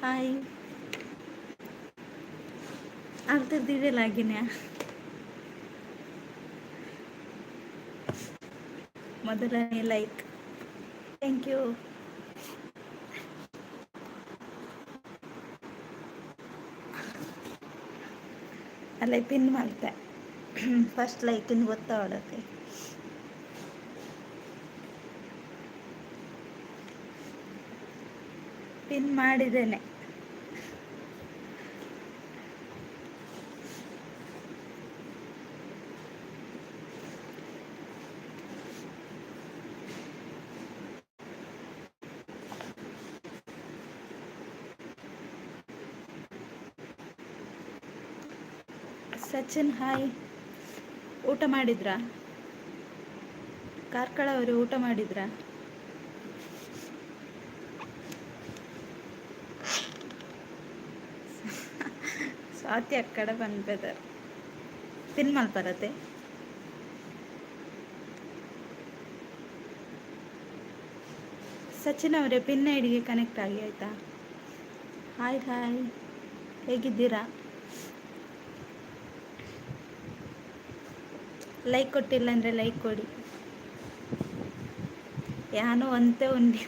Hi. ಆಗ್ತಿದ್ದಿದ್ದಿಲ್ಲ ಆಗಿನ್ಯಾ ಮೊದಲನೇ ಲೈಕ್. Thank you. ಅಲ್ಲೇ ಪಿನ್ ಮಾಡ್ತೆ. ಫಸ್ಟ್ ಲೈಕಿನ ಗೊತ್ತಾವಡತ್ತೆ. ಪಿನ್ ಮಾಡಿದ್ದೇನೆ. ಸಚಿನ್ ಹಾಯ್. ಊಟ ಮಾಡಿದ್ರಾ? ಕಾರ್ಕಳ ಅವರು ಊಟ ಮಾಡಿದ್ರಾ? ಸ್ವಾತಿ ಅಕ್ಕಡ ಬಂದ್ಬೇದಾರೆ. ಪಿನ್ ಮಲ್ಪರತೆ. ಸಚಿನ್ ಅವರೇ ಪಿನ್ ಐಡಿಗೆ ಕನೆಕ್ಟ್ ಆಗಿ ಆಯಿತಾ? ಹಾಯ್ ಹಾಯ್, ಹೇಗಿದ್ದೀರಾ? ಲೈಕ್ ಕೊಟ್ಟಿಲ್ಲ ಅಂದರೆ ಲೈಕ್ ಕೊಡಿ. ಯಾನು ಒಂತೆ ಉಂಡಿ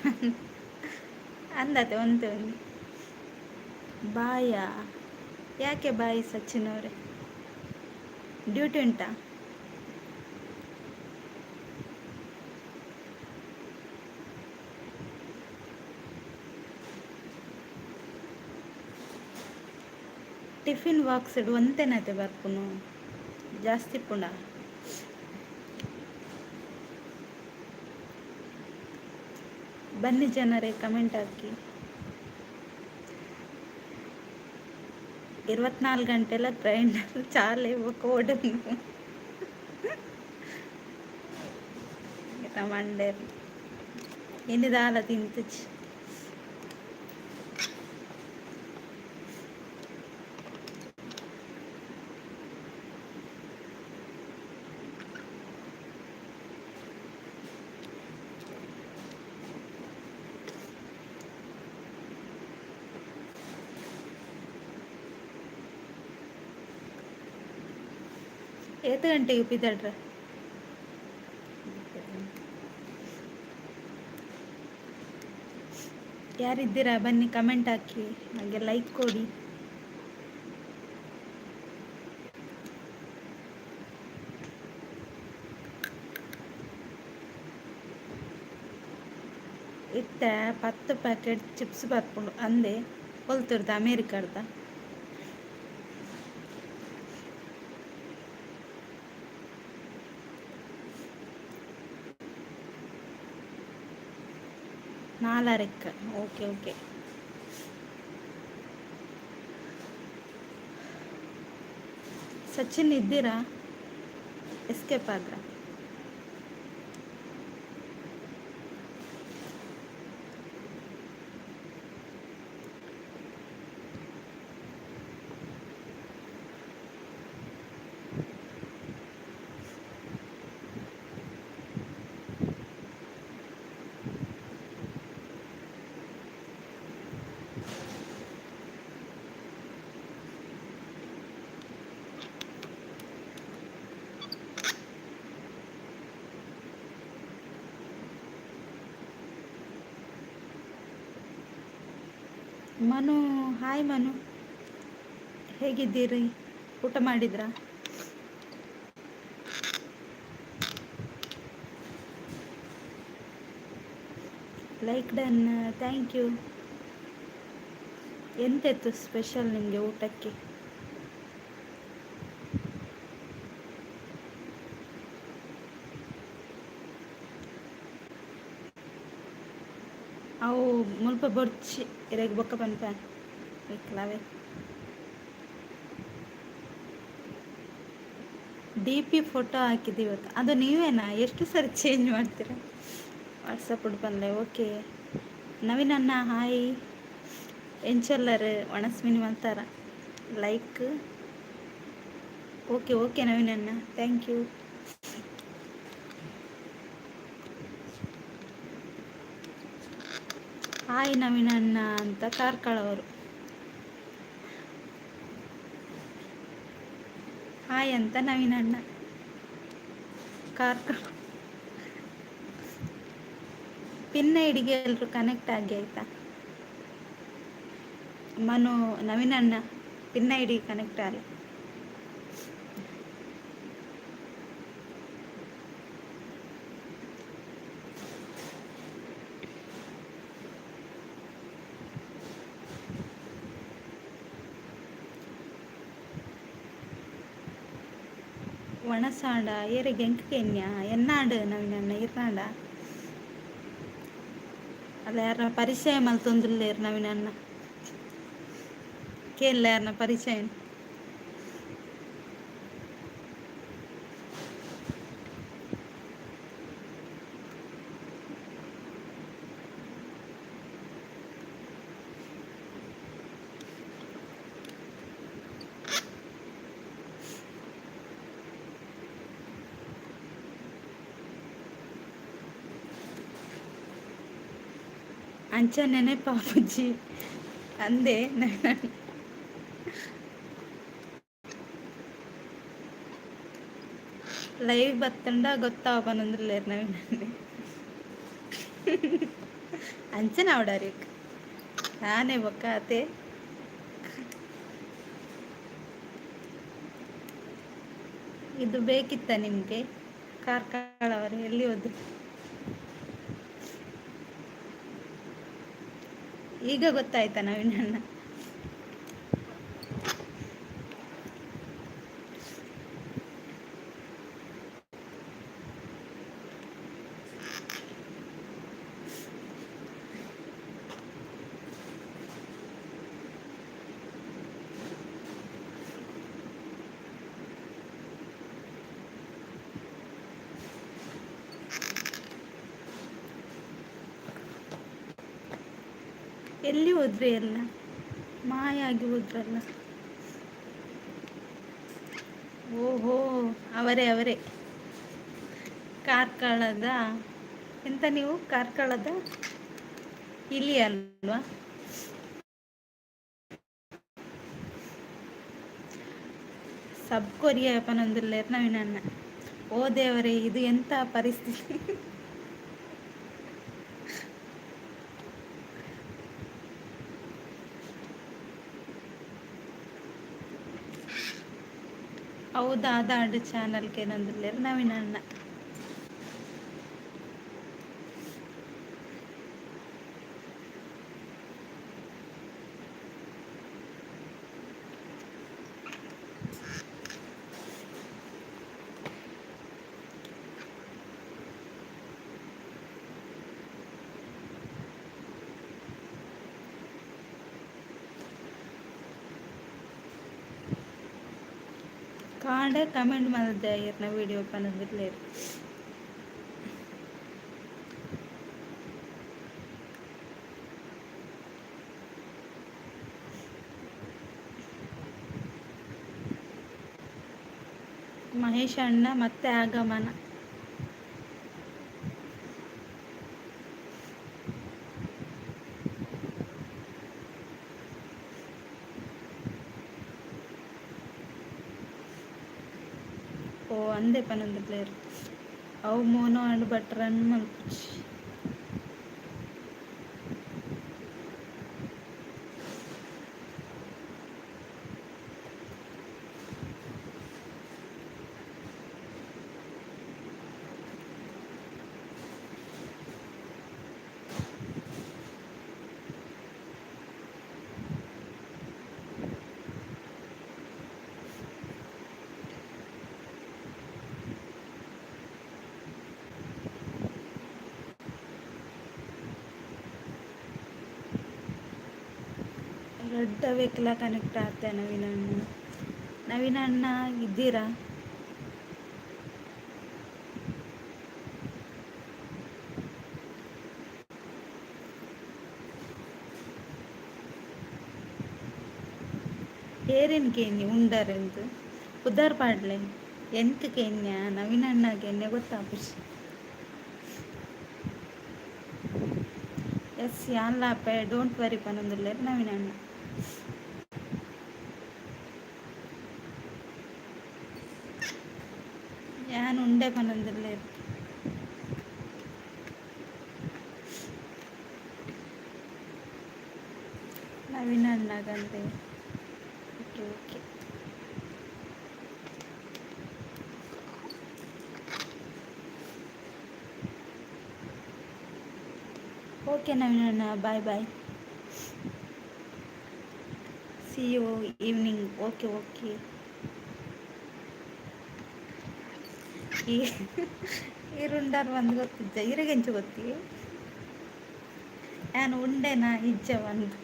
ಅಂದತೆ ಒಂತೆ ಉಂಡಿ. ಬಾಯ ಯಾಕೆ ಬಾಯಿ ಸಚಿನ್ ಅವರೇ? ಡ್ಯೂಟಿ ಉಂಟಾ? ಟಿಫಿನ್ ಬಾಕ್ಸ್ ಇಡು ಒಂತೆನತೆ ಬರ್ಪುನು ಜಾಸ್ತಿ ಪುಂಡ. ಬನ್ನಿ ಜನರೇ ಕಮೆಂಟ್ ಹಾಕಿ. 24 గంటల ట్రైనర్ చాలే కోడ్ ಮಂಡೇರ್ ಎನ್ನಿದಾಲ ತಿಂತಚ್. ಏತು ಗಂಟೆಗೆ ಉಪ್ಪಿದಡ್ರ? ಯಾರಿದ್ದೀರಾ ಬನ್ನಿ ಕಮೆಂಟ್ ಹಾಕಿ, ಹಾಗೆ ಲೈಕ್ ಕೊಡಿ. ಇತ್ತ 10 ಪ್ಯಾಕೆಟ್ ಚಿಪ್ಸ್ ಬರ್ಕೊಂಡು ಅಂದೆ ಕೊಲ್ತಿರ್ದ ಅಮೇರಿಕಾಡ್ದ. ನಾಲ್ಕು ಓಕೆ ಓಕೆ. ಸಚಿನ್ ಇದ್ದೀರಾ? ಎಸ್ಕೇಪ್ ಆದ್ರ? ಮನು ಹಾಯ್ ಮನು, ಹೇಗಿದ್ದೀರಿ? ಊಟ ಮಾಡಿದ್ರಾ? Like done, thank you. ಎಂತೆತ್ತು ಸ್ಪೆಷಲ್ ನಿಮಗೆ ಊಟಕ್ಕೆ? ಅವು ಮುಲ್ಪ ಬೊರ್ಚಿ ಇರಗೆ ಬೊಕ್ಕ ಪನ್ಪ ಇಕ್ಲಾವೆ. ಡಿ ಪಿ ಫೋಟೋ ಹಾಕಿದ್ದೀವಿ ಇವತ್ತು. ಅದು ನೀವೇನಾ? ಎಷ್ಟು ಸರಿ ಚೇಂಜ್ ಮಾಡ್ತೀರಾ? ವಾಟ್ಸಪ್ ಬಂದೆ. ಓಕೆ ನವೀನ್ ಅಣ್ಣ ಹಾಯ್. ಎಂಚೊಲ್ಲರು ಒಣಸ್ಮಿನಿ ಮಾಡ್ತಾರ ಲೈಕ್. ಓಕೆ ಓಕೆ ನವೀನ್ ಅಣ್ಣ, ಥ್ಯಾಂಕ್ ಯು. ಹಾಯ್ ನವೀನ್ ಅಣ್ಣ ಅಂತ ಕಾರ್ಕಳವರು. ಹಾಯ್ ಅಂತ ನವೀನ್ ಅಣ್ಣ. ಕಾರ್ಕ ಪಿನ್ ಐಡಿಗೆ ಎಲ್ಲರೂ ಕನೆಕ್ಟ್ ಆಗಿ ಆಯ್ತಾ. ಮನು ನವೀನ್ ಅಣ್ಣ ಪಿನ್ ಐಡಿ ಕನೆಕ್ಟ್ ಆಗಲಿ. വണസാണ്ട ഏറെ ഗെങ്ക് കെന്യ എന്നാണ്ട് നവീനണ്ണ ഇർനാണ്ട ಅಲ್ಲ ಯಾರನ್ನ ಪರಿಚಯ ಮಲ್ತೊಂದುಲ್ಲೇರು ನವೀನಣ್ಣ ಕೇಳಲ್ಲ ಯಾರನ್ನ ಪರಿಚಯ. ಅಂಚ ನೆನೆಪಾಪುಜಿ ಅಂದೆ ಲೈವ್ ಬತ್ತಂಡ ಗೊತ್ತಾವನಂದ್ರಲ್ಲೇರು ನವೀನಣ್ಣೆ ಅಂಚನ ಅವಡಾರಿಕ್ ನಾನೇ ಬೊಕ್ಕಾತೆ ಇದು ಬೇಕಿತ್ತ ನಿಮಗೆ? ಕಾರ್ಕಳವರು ಎಲ್ಲಿ ಹೋದ್ರು? ಈಗ ಗೊತ್ತಾಯ್ತಾ ನವೀನಣ್ಣ? ಎಲ್ಲಿ ಹೋದ್ರಿ ಎಲ್ಲ ಮಾಯ ಆಗಿ ಹೋದ್ರಲ್ಲ. ಓಹೋ ಅವರೇ ಅವರೇ ಕಾರ್ಕಳದ ಎಂತ ನೀವು ಕಾರ್ಕಳದ ಇಲ್ಲಿ ಅಲ್ವಾ? ಸಬ್ ಕೊರಿಯ ಪನೊಂದುಲ್ಲೇರು ನವೀನಣ್ಣ. ಓ ದೇವರೇ ಇದು ಎಂತ ಪರಿಸ್ಥಿತಿ. ಹೌದಾ ಅದಾಡು ಚಾನಲ್ಗೆ ಏನಂದಿಲ್ಲೇರು ನವೀನಣ್ಣ. ಕಾಂಡೆ ಕಮೆಂಟ್ ಮಾಡಿದ್ದೆ ಇರ್ನ ವಿಡಿಯೋ ಪನದಿರ್ಲೇರು. ಮಹೇಶ್ ಅಣ್ಣ ಮತ್ತೆ ಆಗಮನ. ಓ ಅಂದೆ ಪನೊಂದುಲ್ಲೇರು ಅವು ಮೋನೋ ಅಂಡ್ ಬಟ್ರನ್ ಮಲ್ಪುಜಿ. ರೆಡ್ ವೆಕ್ಲ ಕನೆಕ್ಟ್ ಆಗ್ತೆ ನವೀನಣ್ಣ. ನವೀನಣ್ಣ ಇದ್ದೀರಾ? ಏರೇನು ಕೇನ್ಯ ಉಂಡರೆಂದು ಉದ್ದಾರ್ ಪಾಡ್ಲೆ ಎಂತ ಕೇನ್ಯ ನವೀನಣ್ಣಗೆ ಎಣ್ಣೆ ಗೊತ್ತಾಪುಷಿ. ಎಸ್ ಯಾನ್ಲಾಪೆ ಡೋಂಟ್ ವರಿ ಪನೊಂದುಲ್ಲೇರು ನವೀನಣ್ಣ. ನವೀನ ಅಣ್ಣಗಂದೆ. Okay okay. ಓಕೆ ನವೀನ ಅಣ್ಣ, bye bye. See you evening. Okay okay. ಈ ಈರುಂಡಾರ್ ಒಂದು ಗೊತ್ತಿದ್ದ ಇರಗೆಂಚು ಗೊತ್ತಿ ನಾನು ಉಂಡೆನಾ ಇಜ್ಜ ಒಂದು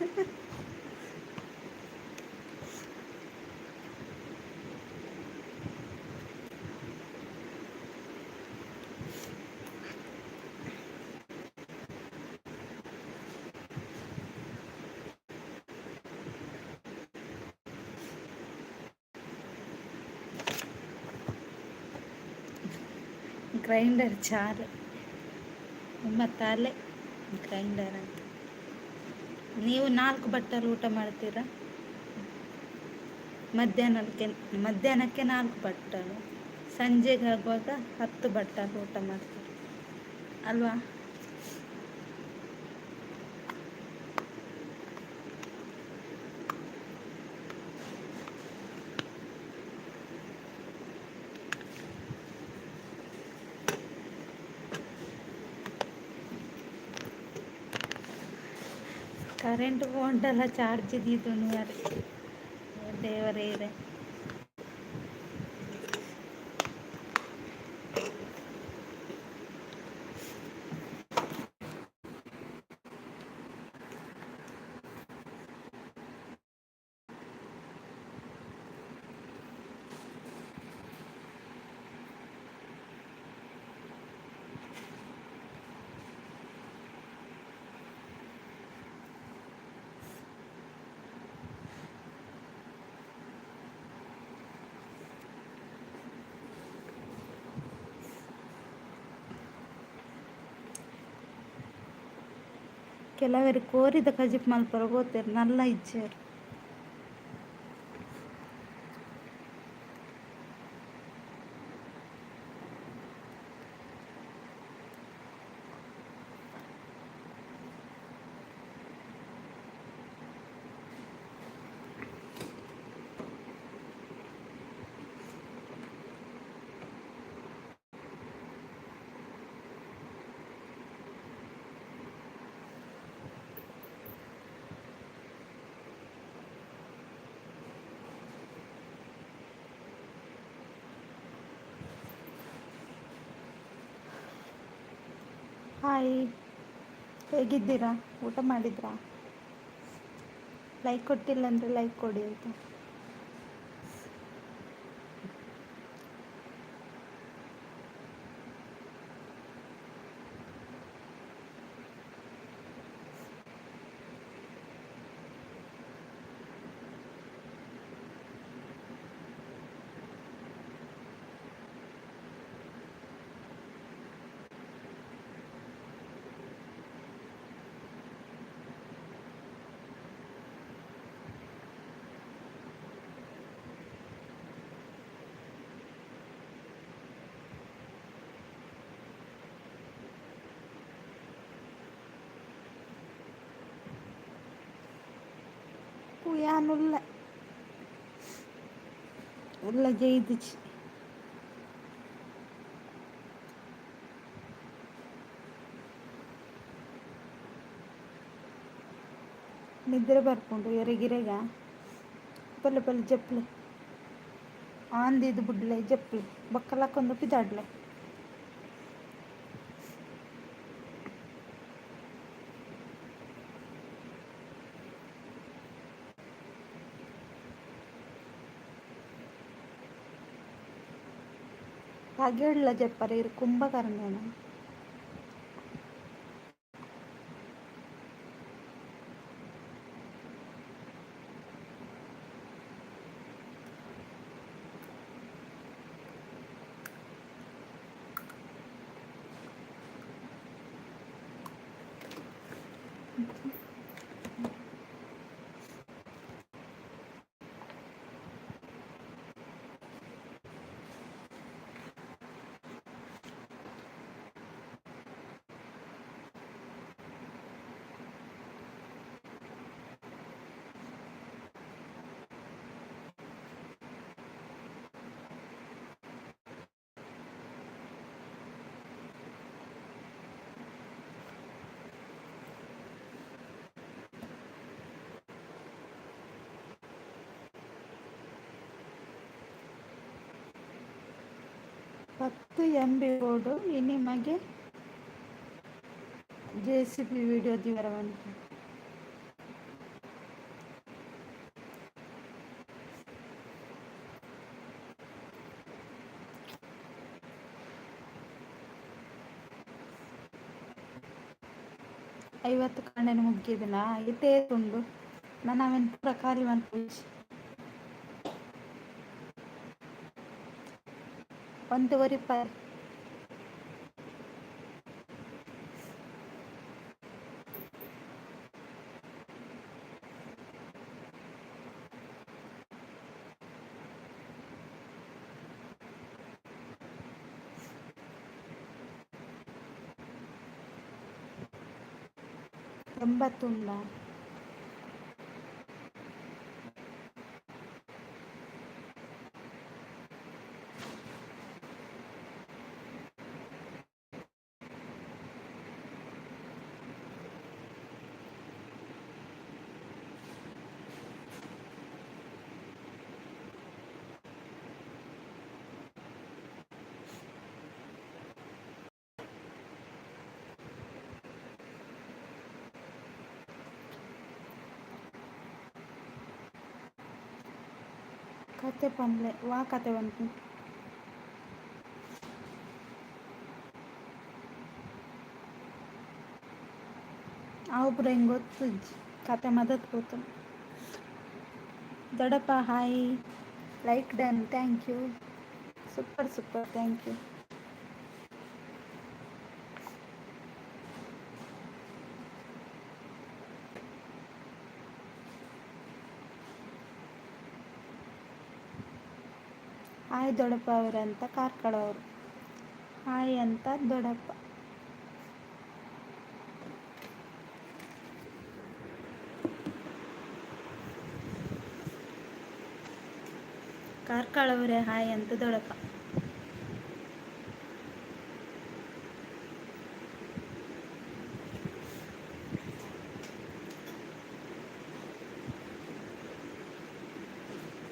ಗ್ರೈಂಡರ್ ಚಾರು ಮತ್ತಲ್ಲೇ ಗ್ರೈಂಡರ್ ಅಂತ. ನೀವು 4 ಬಟ್ಟಲು ಊಟ ಮಾಡ್ತೀರಾ? ಮಧ್ಯಾಹ್ನಕ್ಕೆ 4 ಬಟ್ಟಲು, ಸಂಜೆಗೆ ಆಗುವಾಗ 10 ಬಟ್ಟಲು ಊಟ ಮಾಡ್ತೀರಿ ಅಲ್ವಾ? ಕರೆಂಟ್ ಉಂಟಲ್ಲ, ಚಾರ್ಜ್ ಇದ್ದಿದ್ದು ಯಾರು ದೇವರೇ ಇದೆ. ಕೆಲವರು ಕೋರಿದ ಕಜಿಪ್ ಮಲ್ಪರ ಗೋತಾರೆ ನಲ್ಲ ಇಜ್ಜರು. ಹಾಯ್, ಹೇಗಿದ್ದೀರಾ? ಊಟ ಮಾಡಿದ್ರಾ? ಲೈಕ್ ಕೊಟ್ಟಿಲ್ಲ ಅಂದರೆ ಲೈಕ್ ಕೊಡಿ ಆಯಿತಾ? ಯಾನುಲ್ಲ ಉಲ್ಲ ಜೈದಿಚ್ಚಿ ನಿದ್ರೆ ಬರ್ಕೊಂಡು ಎರೆಗಿರೆಗ ಪಲ್ಲೆ ಪಲ್ಲೆ ಜಪ್ಲೆ ಆಂದಿದು ಬುಡ್ಲೆ ಜಪ್ಲೆ ಬಕ್ಕಲಾಕೊಂದು ಪಿದಾಡ್ಲೆ. ಪಗೆಡ್ಲ ಜಪ್ಪರೆ ಇರು ಕುಂಭಕರ್ಣನ 10 MB ಬೋರ್ಡು ಈ ನಿಮಗೆ JCB ವಿಡಿಯೋ ದಿವರವಂತೆ ಐವತ್ತು ಕಂಡೆನು ಮುಗ್ಗಿದಿನ ಇತೇ ಉಂಡು ನಾನು ಅವನ್ ಪೂರ ಖಾಲಿ ಮನ್ಪುಜಿ 1 ಎಂಬತ್ತುಂಡ ಕತೆ ಪಂಡ್ಲೆ ವಾ ಕತೆ ಬಂತು ಅವು ಪುರ ಹಿಂಗೆ ಗೊತ್ತುಜ್ಜಿ ಕತೆ ಮದತ್ ಗೊತ್ತು ದೊಡ್ಡಪ್ಪ hi like done thank you super super thank you hi ದೊಡ್ಡಪ್ಪ ಅವರಂತ ಕಾರ್ಕಳ ಅವರು ಹಾಯ್ ಅಂತ ದೊಡ್ಡಪ್ಪ ಕಾರ್ಕಳ ಅವರೇ ಹಾಯ್ ಅಂತ ದೊಡ್ಡಪ್ಪ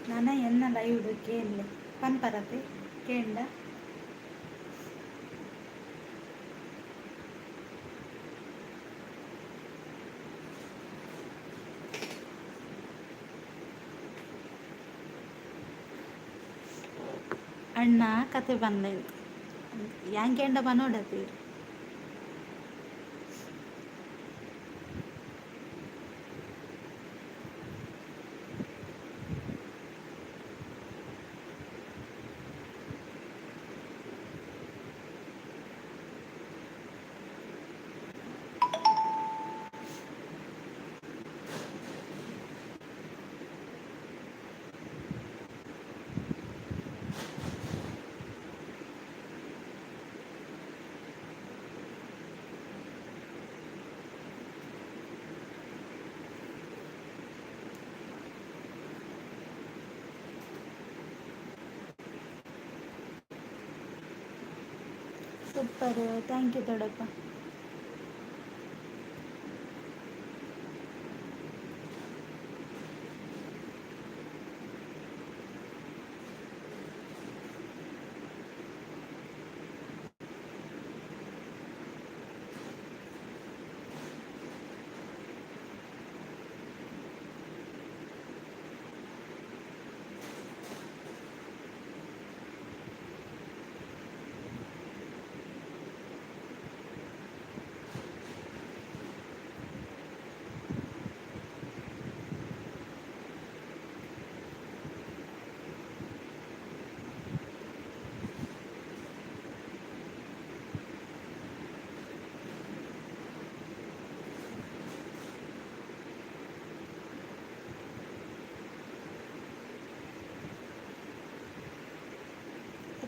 ನಾನು ಎನ್ನ ಲೈವ್ ಕೇಳಲೆ ಪನ್ಪರತೆ ಕೇಂಡ ಅಣ್ಣ ಕತೆ ಬಂದ ಯಾಂಕೆಂಡ ಬನೋಡತೀರಿ ಸೂಪರ್ ಥ್ಯಾಂಕ್ ಯು ದೊಡ್ಡಪ್ಪ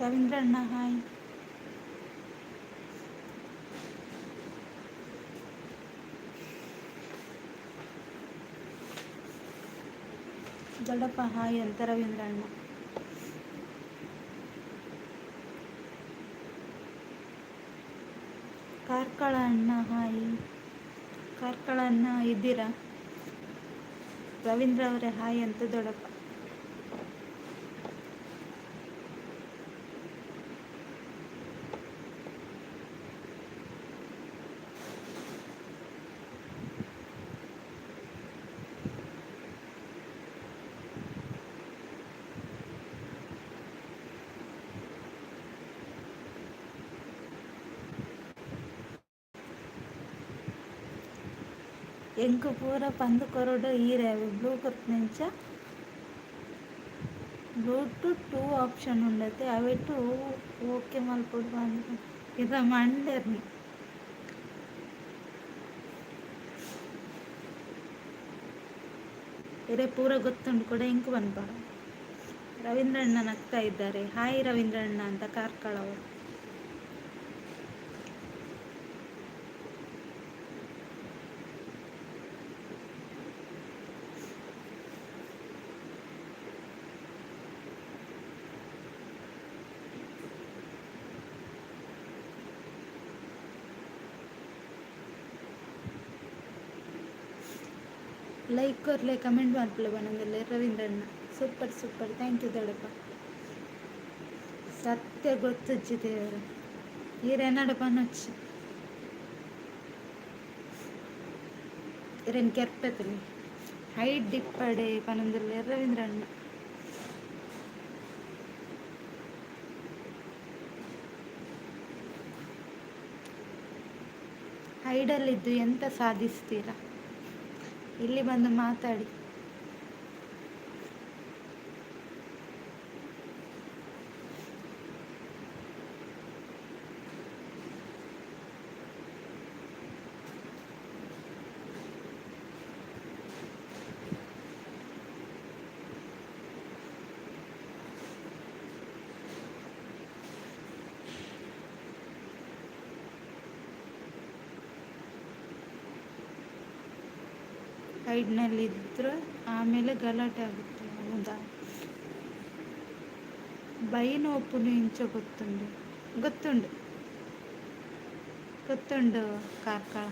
ರವೀಂದ್ರ ಅಣ್ಣ ಹಾಯ್ ದೊಡ್ಡಪ್ಪ ಹಾಯ್ ಅಂತ ರವೀಂದ್ರ ಅಣ್ಣ ಕಾರ್ಕಳ ಅಣ್ಣ ಹಾಯ್ ಕಾರ್ಕಳ ಅಣ್ಣ ಇದ್ದೀರಾ ರವೀಂದ್ರ ಅವರೇ ಹಾಯ್ ಅಂತ ದೊಡ್ಡಪ್ಪ ಎಂಕ್ ಪೂರ ಪಂದ್ ಕೊರಡು ಈರೆ ಬ್ಲೂ ಕೊರ್ಪುನೆಂಚ ಬ್ಲೂಟೂತ್ 2 ಆಪ್ಷನ್ ಉಂಡತೆ ಅವೆಟ್ಟು ಓಕೆ ಮಲ್ಪೊಡು ಬಂದು ಇದ ಮಂಡೆರ್ನಿ ಇರೆ ಪೂರ ಗೊತ್ತುಂಡು ಕೂಡ ಎಂಕ್ ಬನ್ಪಾರ. ರವೀಂದ್ರಣ್ಣ ನಗ್ತಾ ಇದ್ದಾರೆ. ಹಾಯ್ ರವೀಂದ್ರಣ್ಣ ಅಂತ ಕಾರ್ಕಳ ಅವರು. ಲೈಕ್ ಕೊರ್ಲೆ ಕಮೆಂಟ್ ಮಾಡ್ಕೊಳ್ಳಿ ಬನ್ನಂದಲ್ಲೇ ರವೀಂದ್ರಣ್ಣ. ಸೂಪರ್ ಸೂಪರ್, ಥ್ಯಾಂಕ್ ಯು ದೊಡ್ಡಪ್ಪ. ಸತ್ಯ ಗೊತ್ತಜ್ಜಿ ದೇವರು ಈರೆನ್ನಡ ಪನೊಚ್ಚಿ ಇರೆನ್ ಕೆರ್ಪೆತ್ತಲಿ ಹೈಟ್ ಡಿಪ್ಪಡೆ ಪನಂದಲ್ಲೇ ರವೀಂದ್ರಣ್ಣ. ಹೈಡಲ್ಲಿದ್ದು ಎಂತ ಸಾಧಿಸ್ತೀರಾ ಇಲ್ಲಿ ಬಂದು ಮಾತಾಡಿ. ಹೈಡ್ನಲ್ಲಿದ್ದರೆ ಆಮೇಲೆ ಗಲಾಟೆ ಆಗುತ್ತೆ. ಹೌದಾ, ಬೈನ ಒಪ್ಪುನು ಇಂಚ ಗೊತ್ತುಂಡು ಗೊತ್ತುಂಡು ಗೊತ್ತುಂಡು ಕಾರ್ಕಳ.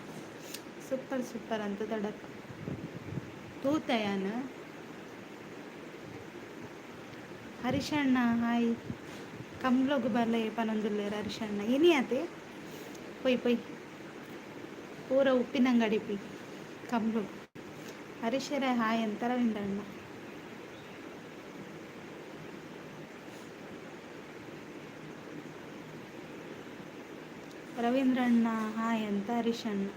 ಸೂಪರ್ ಸೂಪರ್ ಅಂತ ದೊಡ್ಡಪ್ಪ. ತೂತಯಾನ ಹರಿಶಣ್ಣ ಹಾಯ್. ಕಂಬ್ಲೋಗು ಬಲೆ ಪನೊಂದುಲ್ಲೇರ ಹರಿಶಣ್ಣ ಇನಿಯತೆ ಪೊಯ್ ಪೊಯ್ ಪೂರ ಉಪ್ಪಿನಂಗಡಿ ಪಿ ಕಂಬ್ಲೋಗು ಹರೀಶರೇ ಹಾಯ್ ಅಂತ ರವೀಂದ್ರಣ್ಣ. ರವೀಂದ್ರಣ್ಣ ಹಾಯ್ ಅಂತ ಹರೀಶಣ್ಣ.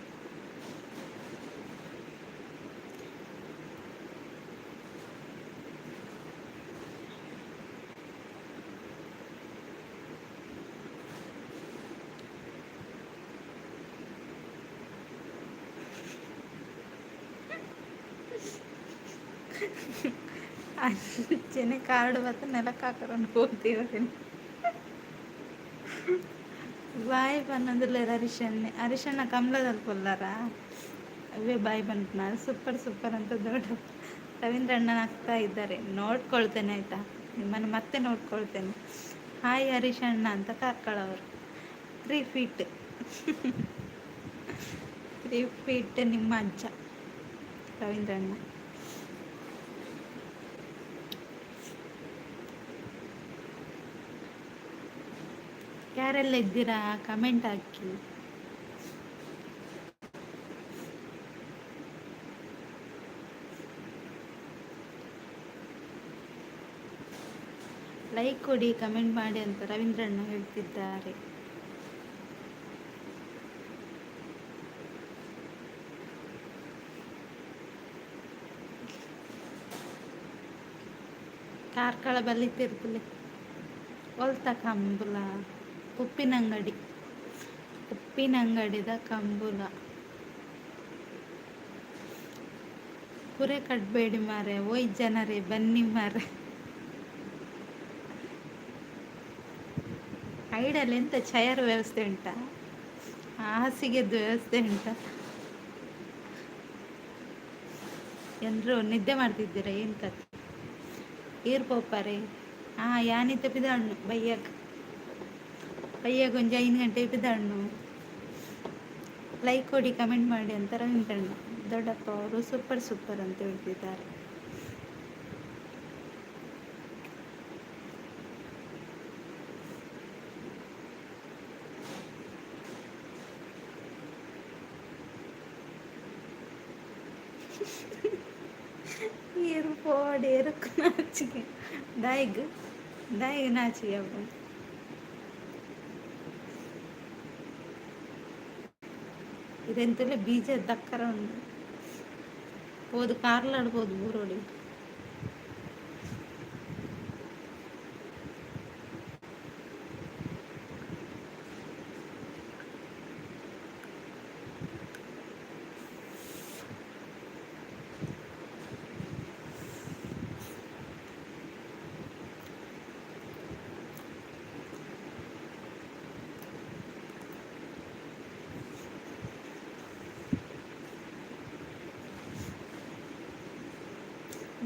ಅಂಚನೆ ಕಾರ್ಡ್ ಬತ್ತ ನೆಲಕ್ಕೆ ಹಾಕೊಂಡು ಹೋಗ್ತೀವಿ. ಬಾಯ್ ಪನ್ನೊಂದುಲ್ಲೇರ ಹರಿಶಣ್ಣ ಕಮಲದಲ್ಲಿ ಕೊಲ್ಲಾರ ಅವೇ ಬಾಯ್ ಬಂದ್ನಾರು. ಸೂಪರ್ ಸೂಪರ್ ಅಂತ ದೊಡ್ಡ ರವೀಂದ್ರಣ್ಣ ಆಗ್ತಾ ಇದ್ದಾರೆ. ನೋಡ್ಕೊಳ್ತೇನೆ ಆಯಿತಾ, ನಿಮ್ಮನ್ನು ಮತ್ತೆ ನೋಡ್ಕೊಳ್ತೇನೆ. ಹಾಯ್ ಹರೀಶಣ್ಣ ಅಂತ ಕಾರ್ಕಳವರು. 3 ಫೀಟ್ 3 ಫೀಟ್ ನಿಮ್ಮ ಅಜ್ಜ ರವೀಂದ್ರಣ್ಣ. ಯಾರೆಲ್ಲ ಇದ್ದೀರಾ ಕಮೆಂಟ್ ಹಾಕಿ. ಲೈಕ್ ಕೊಡಿ, ಕಮೆಂಟ್ ಮಾಡಿ ಅಂತ ರವೀಂದ್ರಣ್ಣ ಹೇಳ್ತಿದ್ದಾರೆ. ಕಾರ್ಕಳ ಬಲ್ಲಿತಿರ್ತಲೆ ಒಲ್ತ ಕಂಬುಲ ಉಪ್ಪಿನಂಗಡಿದ ಕಂಬುಲ. ಕುರೆ ಕಟ್ಬೇಡಿ ಮಾರೆ, ಓಯ್ ಜನರೇ ಬನ್ನಿ ಮಾರೆ. ಐಡಲ್ಲಿ ಎಂತ ಚೇರ್ ವ್ಯವಸ್ಥೆ ಉಂಟಾ? ಹಾಸಿಗೆದ್ದು ವ್ಯವಸ್ಥೆ ಉಂಟಾ? ಎಲ್ಲರೂ ನಿದ್ದೆ ಮಾಡ್ತಿದ್ದೀರಾ? ಏನು ಕತೆ ಈರ್ ಪೋಪಾರೆ? ಹಾಂ, ಯಾನಿತ್ತ ಪಿದಾಣ್ಣು ಬಯ್ಯಾಗ ಒಂದು 5 ಗಂಟೆ ಪಿದಾಣ್ಣು. ಲೈಕ್ ಕೊಡಿ, ಕಮೆಂಟ್ ಮಾಡಿ ಅಂತ ರವೀಂದ್ರಣ್ಣ ದೊಡ್ಡಪ್ಪ ಅವರು ಸೂಪರ್ ಸೂಪರ್ ಅಂತ ಹೇಳ್ತಿದ್ದಾರೆ. ಏರ್ಪೋಡ್ ಏರಕ್ಕೆ ನಾಚಿಕೆ ದಾಯಿಗ್ ನಾಚಿಕೆ ಅವು. ಇದೆಂತಲೇ ಬೀಜ ದಕ್ಕರ ಉಂಟು. ಹೋದು ಕಾರ್ಲಾಡ್ಬೋದು ಊರೋಡಿ.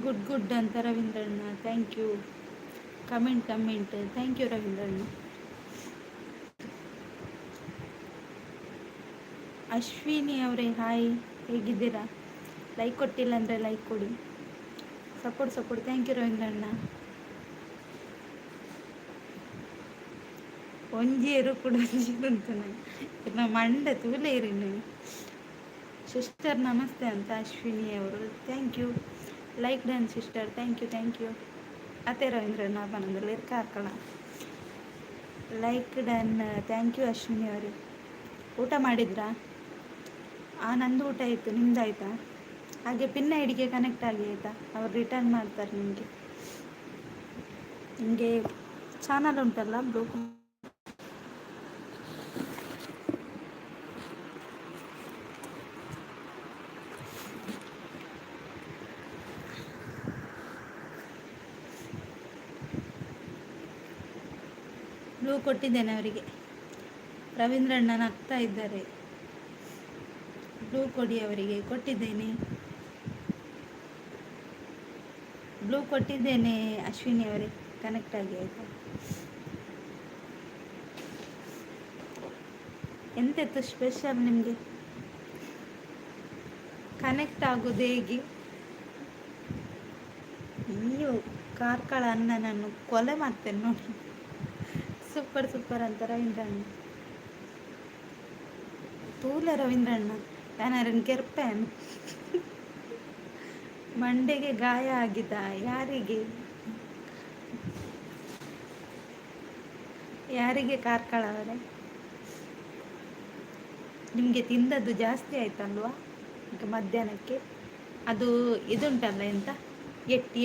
ಗುಡ್ ಗುಡ್ ಅಂತ ರವೀಂದ್ರಣ್ಣ, thank you. Comment thank you ರವೀಂದ್ರಣ್ಣ. ಅಶ್ವಿನಿ ಅವರೇ ಹಾಯ್, ಹೇಗಿದ್ದೀರಾ? ಲೈಕ್ ಕೊಟ್ಟಿಲ್ಲ ಅಂದರೆ ಲೈಕ್ ಕೊಡಿ. ಸಪೋರ್ಟ್ ಥ್ಯಾಂಕ್ ಯು ರವೀಂದ್ರಣ್ಣ. ಒಂಜಿಯರು ಕೂಡ ಅಂತ ಇಲ್ಲ ಮಂಡೆ ತೂಲೇರಿ ನೀವು. ಸಿಸ್ಟರ್ ನಮಸ್ತೆ ಅಂತ ಅಶ್ವಿನಿ ಅವರು, thank you. Like done sister, thank you. ಅತ್ತೆ ರವೀಂದ್ರಣ್ಣ ಬಂದಲ್ಲಿ Karkala. Like done, thank you Ashwini ಅವರೇ. ಊಟ ಮಾಡಿದ್ರಾ? ನಂದು ಊಟ ಆಯಿತು, ನಿಮ್ದಾಯ್ತಾ? ಹಾಗೆ ಪಿನ್ ಐಡಿಗೆ ಕನೆಕ್ಟ್ ಆಗಿ ಆಯಿತಾ, ಅವ್ರು ರಿಟರ್ನ್ ಮಾಡ್ತಾರೆ ನಿಮಗೆ. ನಿಮಗೆ ಚಾನಲ್ ಉಂಟಲ್ಲ ಬ್ಲೂ ಕೊಟ್ಟಿದ್ದೇನೆ ಅವರಿಗೆ. ರವೀಂದ್ರಣ್ಣ ನಗ್ತಾ ಇದ್ದಾರೆ. ಬ್ಲೂ ಕೊಡಿ ಅವರಿಗೆ, ಕೊಟ್ಟಿದ್ದೇನೆ. ಬ್ಲೂ ಕೊಟ್ಟಿದ್ದೇನೆ ಅಶ್ವಿನಿ ಅವರೇ, ಕನೆಕ್ಟ್ ಆಗಿ ಆಯಿತಾ. ಎಂತೆತ್ತು ಸ್ಪೆಷಲ್ ನಿಮಗೆ? ಕನೆಕ್ಟ್ ಆಗೋದು ಹೇಗೆ? ಅಯ್ಯೋ ಕಾರ್ಕಳ ಅನ್ನ ನಾನು ಕೊಲೆ ಮಾಡ್ತೇನೆ ನೋಡಿ. ಸೂಪರ್ ಅಂತ ರವೀಂದ್ರಣ್ಣ. ತೂಲೆ ರವೀಂದ್ರಣ್ಣ ಯಾರನ್ನು ಕೆರ್ಪೇನ್ ಮಂಡೆಗೆ ಗಾಯ ಆಗಿದ? ಯಾರಿಗೆ ಕಾರ್ಕಳ ಅವರೇ? ನಿಮಗೆ ತಿಂದದ್ದು ಜಾಸ್ತಿ ಆಯ್ತಲ್ವಾ ಈಗ ಮಧ್ಯಾಹ್ನಕ್ಕೆ? ಅದು ಇದುಂಟಲ್ಲ ಎಂತ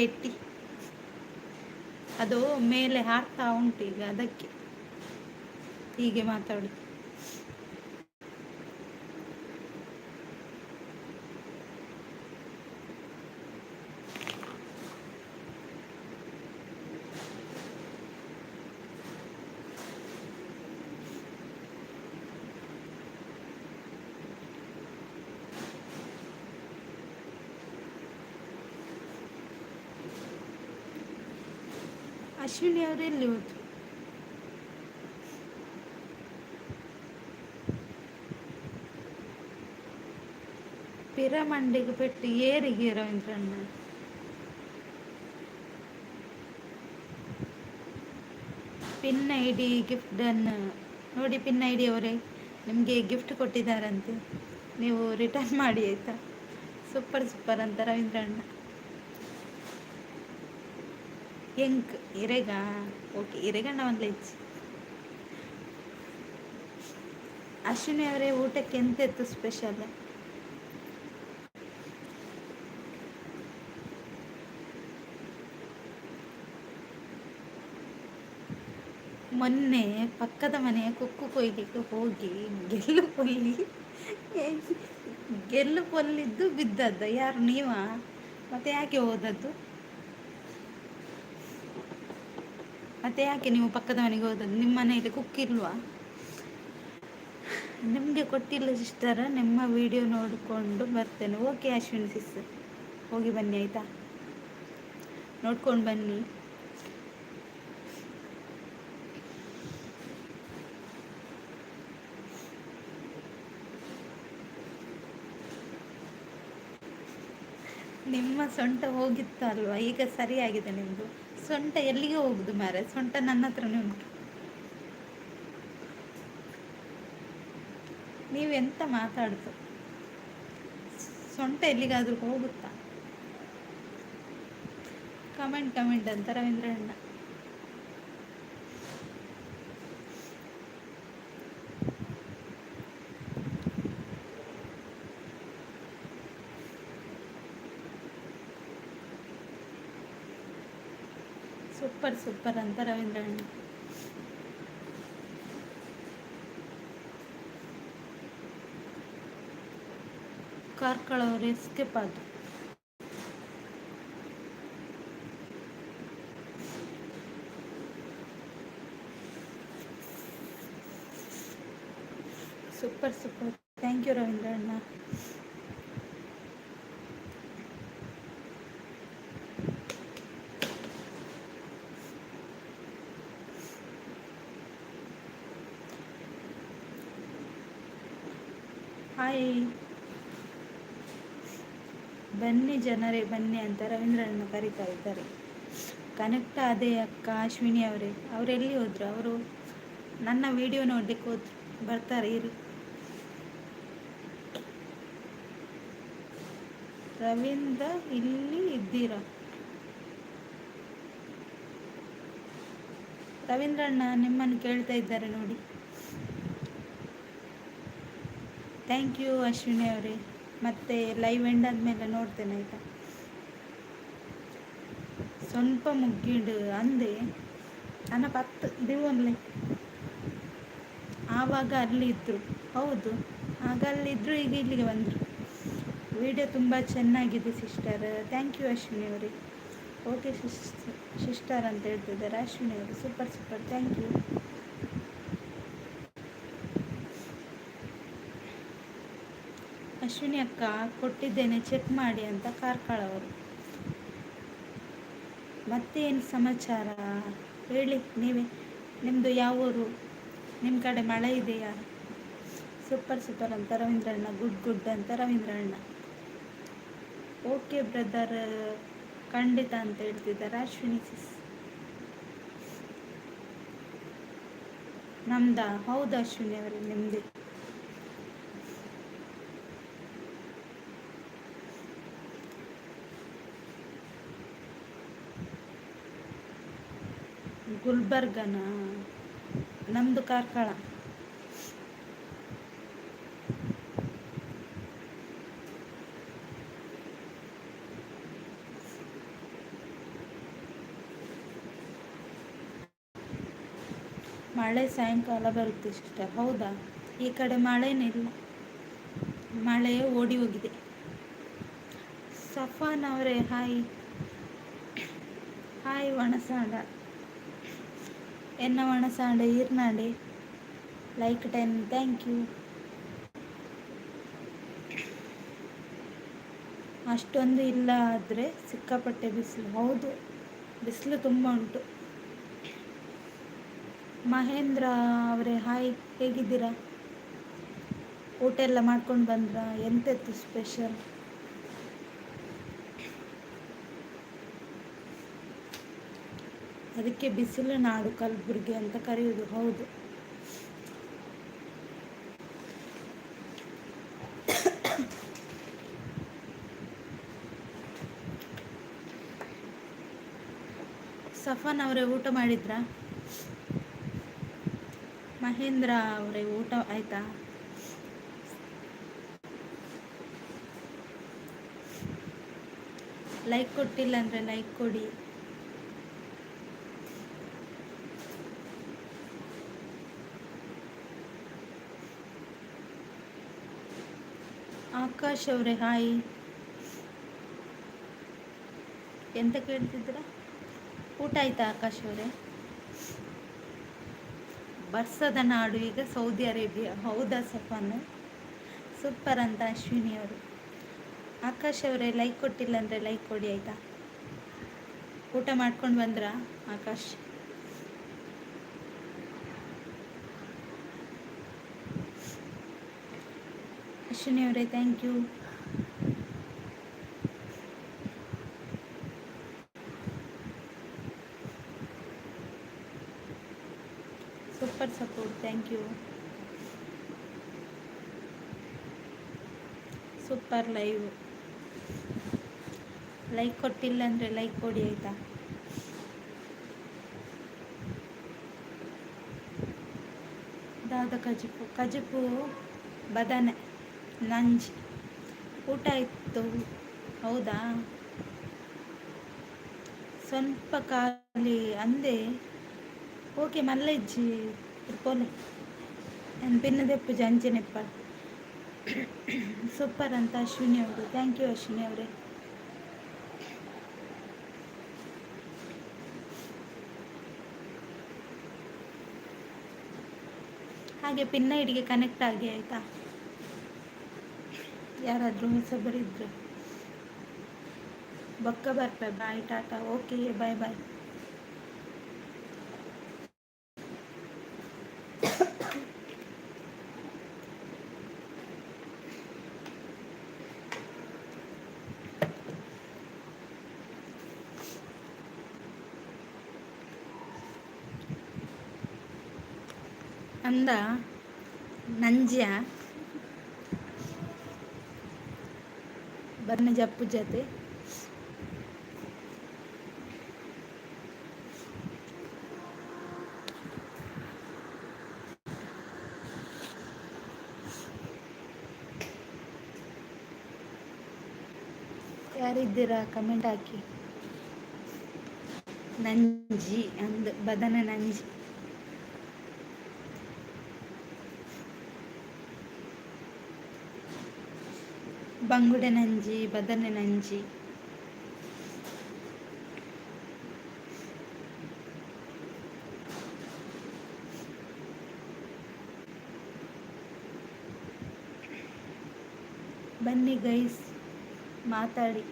ಎಟ್ಟಿ ಅದು ಮೇಲೆ ಹಾಕ್ತಾ ಉಂಟು ಈಗ, ಅದಕ್ಕೆ ಹೀಗೆ ಮಾತಾಡಿ. ಅಶ್ವಿನಿ ಅವರು ಎಲ್ಲಿ ಹೋದ್ರು? ಪಿರಮಂಡಿಗೆ ಪೆಟ್ಟು ಏರಿಗೆ ರವೀಂದ್ರಣ್ಣ. Pin I D gift done ನೋಡಿ. ಪಿನ್ ಐ ಡಿ ಅವರೇ ನಿಮಗೆ ಗಿಫ್ಟ್ ಕೊಟ್ಟಿದ್ದಾರಂತೆ, ನೀವು ರಿಟರ್ನ್ ಮಾಡಿ ಆಯಿತಾ. ಸೂಪರ್ ಅಂತ ರವೀಂದ್ರಣ್ಣ. ಎಂಕ್ ಇರೆಗ ಓಕೆ, ಇರೆಗಣ್ಣ ಒಂದು ಲೆಚ್. ಅಶ್ವಿನಿ ಅವರೇ ಊಟಕ್ಕೆ ಎಂತೆತ್ತು ಸ್ಪೆಷಲ್? ಮೊನ್ನೆ ಪಕ್ಕದ ಮನೆಯ ಕುಕ್ಕು ಕೊಯ್ಲಿಕ್ಕೆ ಹೋಗಿ ಗೆಲ್ಲು ಪೊಲ್ಲಿದ್ದು ಬಿದ್ದದ್ದ. ಯಾರು ನೀವಾ? ಮತ್ತೆ ಯಾಕೆ ಹೋದದ್ದು? ಮತ್ತೆ ಯಾಕೆ ನೀವು ಪಕ್ಕದ ಮನೆಗೆ ಹೋದದ್ದು? ನಿಮ್ಮ ಮನೆಯಲ್ಲಿ ಕುಕ್ಕಿಲ್ವಾ? ನಿಮಗೆ ಕೊಟ್ಟಿಲ್ಲ ಸಿಸ್ಟರ, ನಿಮ್ಮ ವಿಡಿಯೋ ನೋಡಿಕೊಂಡು ಬರ್ತೇನೆ. ಓಕೆ ಅಶ್ವಿನಿ ಸಿಸ್ಟರ್, ಹೋಗಿ ಬನ್ನಿ ಆಯಿತಾ, ನೋಡ್ಕೊಂಡು ಬನ್ನಿ. ನಿಮ್ಮ ಸೊಂಟ ಹೋಗಿತ್ತು ಅಲ್ವಾ, ಈಗ ಸರಿಯಾಗಿದೆ ನಿಮ್ಮದು ಸೊಂಟ. ಎಲ್ಲಿಗೆ ಹೋಗುದು ಮಾರೆ, ಸೊಂಟ ನನ್ನ ಹತ್ರನೇ ಉಂಟು. ನೀವೆಂತ ಮಾತಾಡ್ತು? ಸೊಂಟ ಎಲ್ಲಿಗಾದರೂ ಹೋಗುತ್ತಾ? ಕಮೆಂಟ್ ಅಂತ ರವೀಂದ್ರಣ್ಣ. ಸೂಪರ್ ಸೂಪರ್ ಅಂತ ರವೀಂದ್ರಣ್ಣ. ಕಾರ್ಕಳವ್ರು ಎಸ್ಕೇಪ್ ಆದ್ರು. ಸೂಪರ್ ಸೂಪರ್, ಥ್ಯಾಂಕ್ ಯು ರವೀಂದ್ರಣ್ಣ. ಹಾಯ್, ಬನ್ನಿ ಜನರೇ ಬನ್ನಿ ಅಂತ ರವೀಂದ್ರಣ್ಣ ಕರೀತಾ ಇದ್ದಾರೆ. ಕನೆಕ್ಟ್ ಅದೇ ಅಕ್ಕ ಅಶ್ವಿನಿ ಅವರೇ. ಅವರೆಲ್ಲಿ ಹೋದ್ರು? ಅವರು ನನ್ನ ವಿಡಿಯೋ ನೋಡ್ಲಿಕ್ಕೆ ಹೋದ್ರು, ಬರ್ತಾರೆ ಇರಿ. ರವೀಂದ್ರ ಇಲ್ಲಿ ಇದ್ದೀರಾ? ರವೀಂದ್ರಣ್ಣ ನಿಮ್ಮನ್ನು ಕೇಳ್ತಾ ಇದ್ದಾರೆ ನೋಡಿ. ಥ್ಯಾಂಕ್ ಯು ಅಶ್ವಿನಿ ಅವರೇ. ಮತ್ತೆ ಲೈವ್ ಎಂಡ್ ಆದಮೇಲೆ ನೋಡ್ತೇನೆ ಆಯಿತಾ. ಸ್ವಲ್ಪ ಮುಗ್ಗಿಡು ಅಂದೆ ನನ್ನ 10 ದಿವನ್ಲೆ ಆವಾಗ ಅಲ್ಲಿದ್ದರು. ಹೌದು, ಆಗ ಅಲ್ಲಿದ್ದರು, ಈಗ ಇಲ್ಲಿಗೆ ಬಂದರು. ವಿಡಿಯೋ ತುಂಬ ಚೆನ್ನಾಗಿದೆ ಸಿಸ್ಟರ್. ಥ್ಯಾಂಕ್ ಯು ಅಶ್ವಿನಿ ಅವರೇ. ಓಕೆ ಸಿಸ್ಟರ್ ಅಂತ ಹೇಳ್ತಿದ್ದಾರೆ ಅಶ್ವಿನಿ ಅವರು. Super super, thank you. Ashwini ಅಕ್ಕ ಕೊಟ್ಟಿದ್ದೇನೆ ಚೆಕ್ ಮಾಡಿ ಅಂತ ಕಾರ್ಕಳವರು. ಮತ್ತೇನು ಸಮಾಚಾರ ಹೇಳಿ ನೀವೇ. ನಿಮ್ಮದು ಯಾವ ಊರು? ನಿಮ್ಮ ಕಡೆ ಮಳೆ ಇದೆಯಾ? ಸೂಪರ್ ಸೂಪರ್ ಅಂತ ರವೀಂದ್ರಣ್ಣ. ಗುಡ್ ಗುಡ್ ಅಂತ ರವೀಂದ್ರಣ್ಣ. ಓಕೆ ಬ್ರದರ್, ಖಂಡಿತ ಅಂತ ಹೇಳ್ತಿದ್ದಾರೆ ಅಶ್ವಿನಿ ಸಿಸ್. ನಮ್ದಾ? ಹೌದು ಅಶ್ವಿನಿ ಅವರೇ, ನಿಮ್ಮದೇ. ಗುಲ್ಬರ್ಗನಾ? ನಮ್ಮದು ಕಾರ್ಕಳ. ಮಳೆ ಸಾಯಂಕಾಲ ಬರುತ್ತೆ ಸಿಸ್ಟರ್. ಹೌದಾ? ಈ ಕಡೆ ಮಳೆನಿಲ್ಲ, ಮಳೆ ಓಡಿ ಹೋಗಿದೆ. ಸಫಾನ್ ಅವರೇ ಹಾಯ್. ಹಾಯ್ ವಣಸಾಂಡ. ಎನ್ನ ವಣಸಾಂಡ ಈರ್ನಾಡೆ. Like 10, thank you. ಅಷ್ಟೊಂದು ಇಲ್ಲ, ಆದರೆ ಸಿಕ್ಕಾಪಟ್ಟೆ ಬಿಸಿಲು. ಹೌದು, ಬಿಸಿಲು ತುಂಬ ಉಂಟು. ಮಹೇಂದ್ರ ಅವರೇ ಹಾಯ್, ಹೇಗಿದ್ದೀರಾ? ಊಟ ಎಲ್ಲ ಮಾಡ್ಕೊಂಡು ಬಂದ್ರಾ? ಎಂತೆತ್ತು ಸ್ಪೆಷಲ್? ಅದಕ್ಕೆ ಬಿಸಿಲು ನಾಡು ಕಲಬುರಗಿ ಅಂತ ಕರೆಯುವುದು. ಹೌದು, ಸಫಾನ್ ಅವರೇ ಊಟ ಮಾಡಿದ್ರಾ? ಮಹೇಂದ್ರ ಅವರೇ ಊಟ ಆಯ್ತಾ? ಲೈಕ್ ಕೊಟ್ಟಿಲ್ಲ ಅಂದರೆ ಲೈಕ್ ಕೊಡಿ. ಆಕಾಶ್ ಅವರೇ ಹಾಯ್. ಎಂತ ಕೇಳ್ತಿದ್ದೀರಾ? ಊಟ ಆಯ್ತಾ ಆಕಾಶ್ ಅವರೇ? ಬರ್ಸದ ನಾಡು ಈಗ ಸೌದಿ ಅರೇಬಿಯಾ. ಹೌದಾ ಸಫಾನ್? ಸೂಪರ್ ಅಂತ ಅಶ್ವಿನಿ ಅವರು. ಆಕಾಶ್ ಅವರೇ ಲೈಕ್ ಕೊಟ್ಟಿಲ್ಲ ಅಂದರೆ ಲೈಕ್ ಕೊಡಿ ಆಯಿತಾ. ಊಟ ಮಾಡ್ಕೊಂಡು ಬಂದ್ರಾ ಆಕಾಶ್? ಅಶ್ವಿನಿ ಅವರೇ thank you. Super support, thank you. Super live. Like ಕೊಟ್ಟಿಲ್ಲ ಅಂದರೆ ಲೈಕ್ ಕೊಡಿ ಆಯಿತಾ. ದಾದ ಕಜಪು ಕಜಪು ಬದನೆ ನಂಜ್. ಊಟ ಆಯಿತು. ಹೌದಾ? ಸ್ವಲ್ಪ ಖಾಲಿ ಅಂದೆ ಓಕೆ ಮಲ್ಲಜ್ಜಿ ಇರ್ಪೋಲೆ ನಾನು ಪಿನ್ನದೆಪ್ಪು ಜಂಚಿನೆಪ್ಪ ಸೂಪರ್ ಅಂತ ಅಶ್ವಿನಿ ಅವರು. ಥ್ಯಾಂಕ್ ಯು ಅಶ್ವಿನಿ ಅವರೇ. ಹಾಗೆ ಪಿನ್ನ ಐಡಿಗೆ ಕನೆಕ್ಟ್ ಆಗಿ ಆಯಿತಾ. ಯಾರಾದರೂ ಹೊಸಬರಿದ್ರು ಬೊಕ್ಕ ಬರ್ಪೆ. ಬಾಯ್ ಟಾಟಾ. ಓಕೆ ಬಾಯ್ ಬಾಯ್. ಅಂದ ನಂಜ್ಯ ಬರ್ನ ಜಪ್ಪು ಜೊತೆ ಯಾರಿದ್ದೀರಾ ಕಮೆಂಟ್ ಹಾಕಿ. ನಂಜಿ ಅಂದು ಬದನ ನಂಜಿ. ಬಂಗುಡೆ ನಂಜಿ ಬದನೆ ನಂಜಿ. ಬನ್ನಿ ಗೈಸ್ ಮಾತಾಡಿ.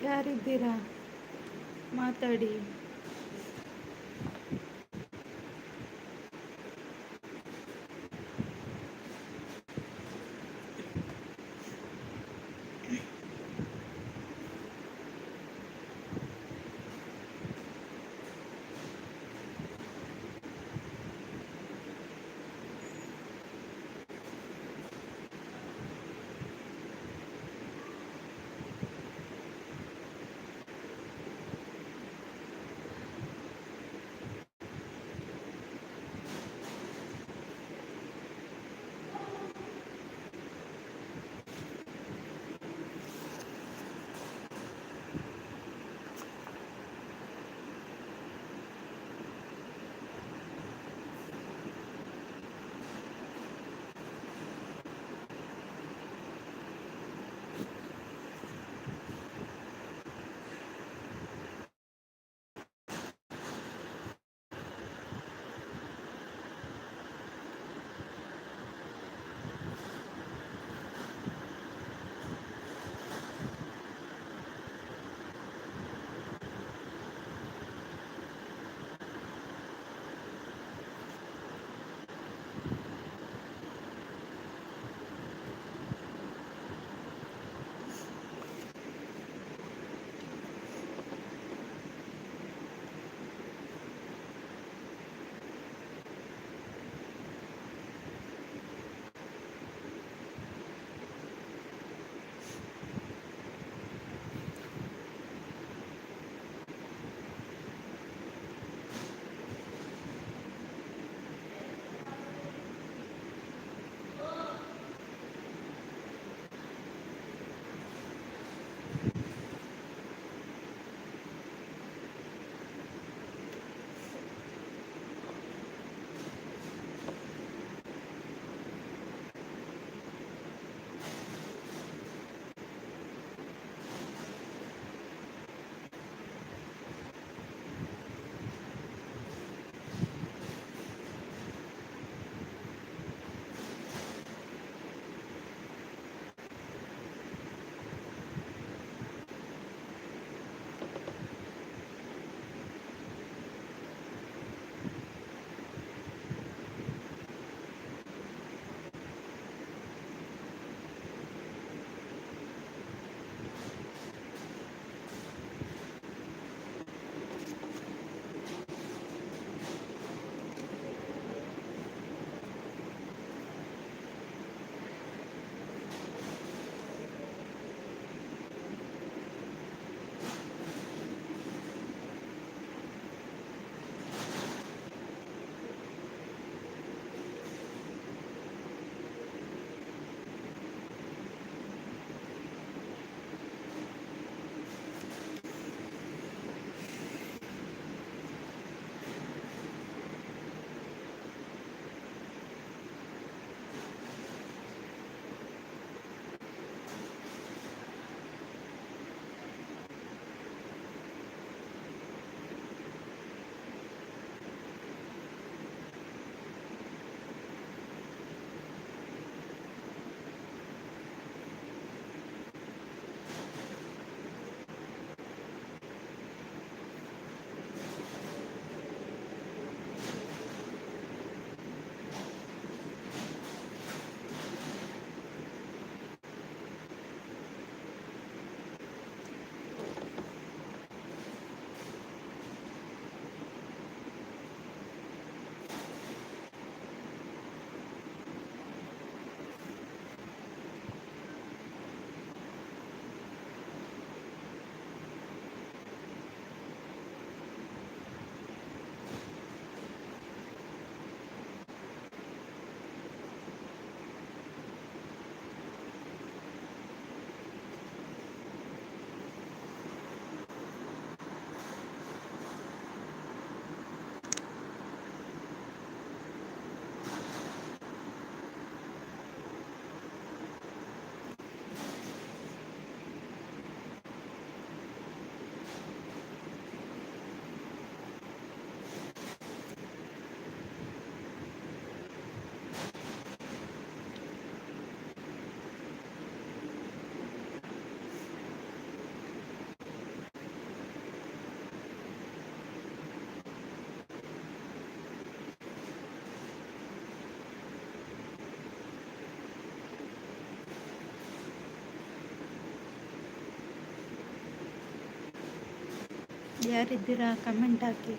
ಯಾರಿದ್ದೀರಾ ಮಾತಾಡಿ. ಯಾರಿದ್ದೀರಾ ಕಮೆಂಟ್ ಹಾಕಿ.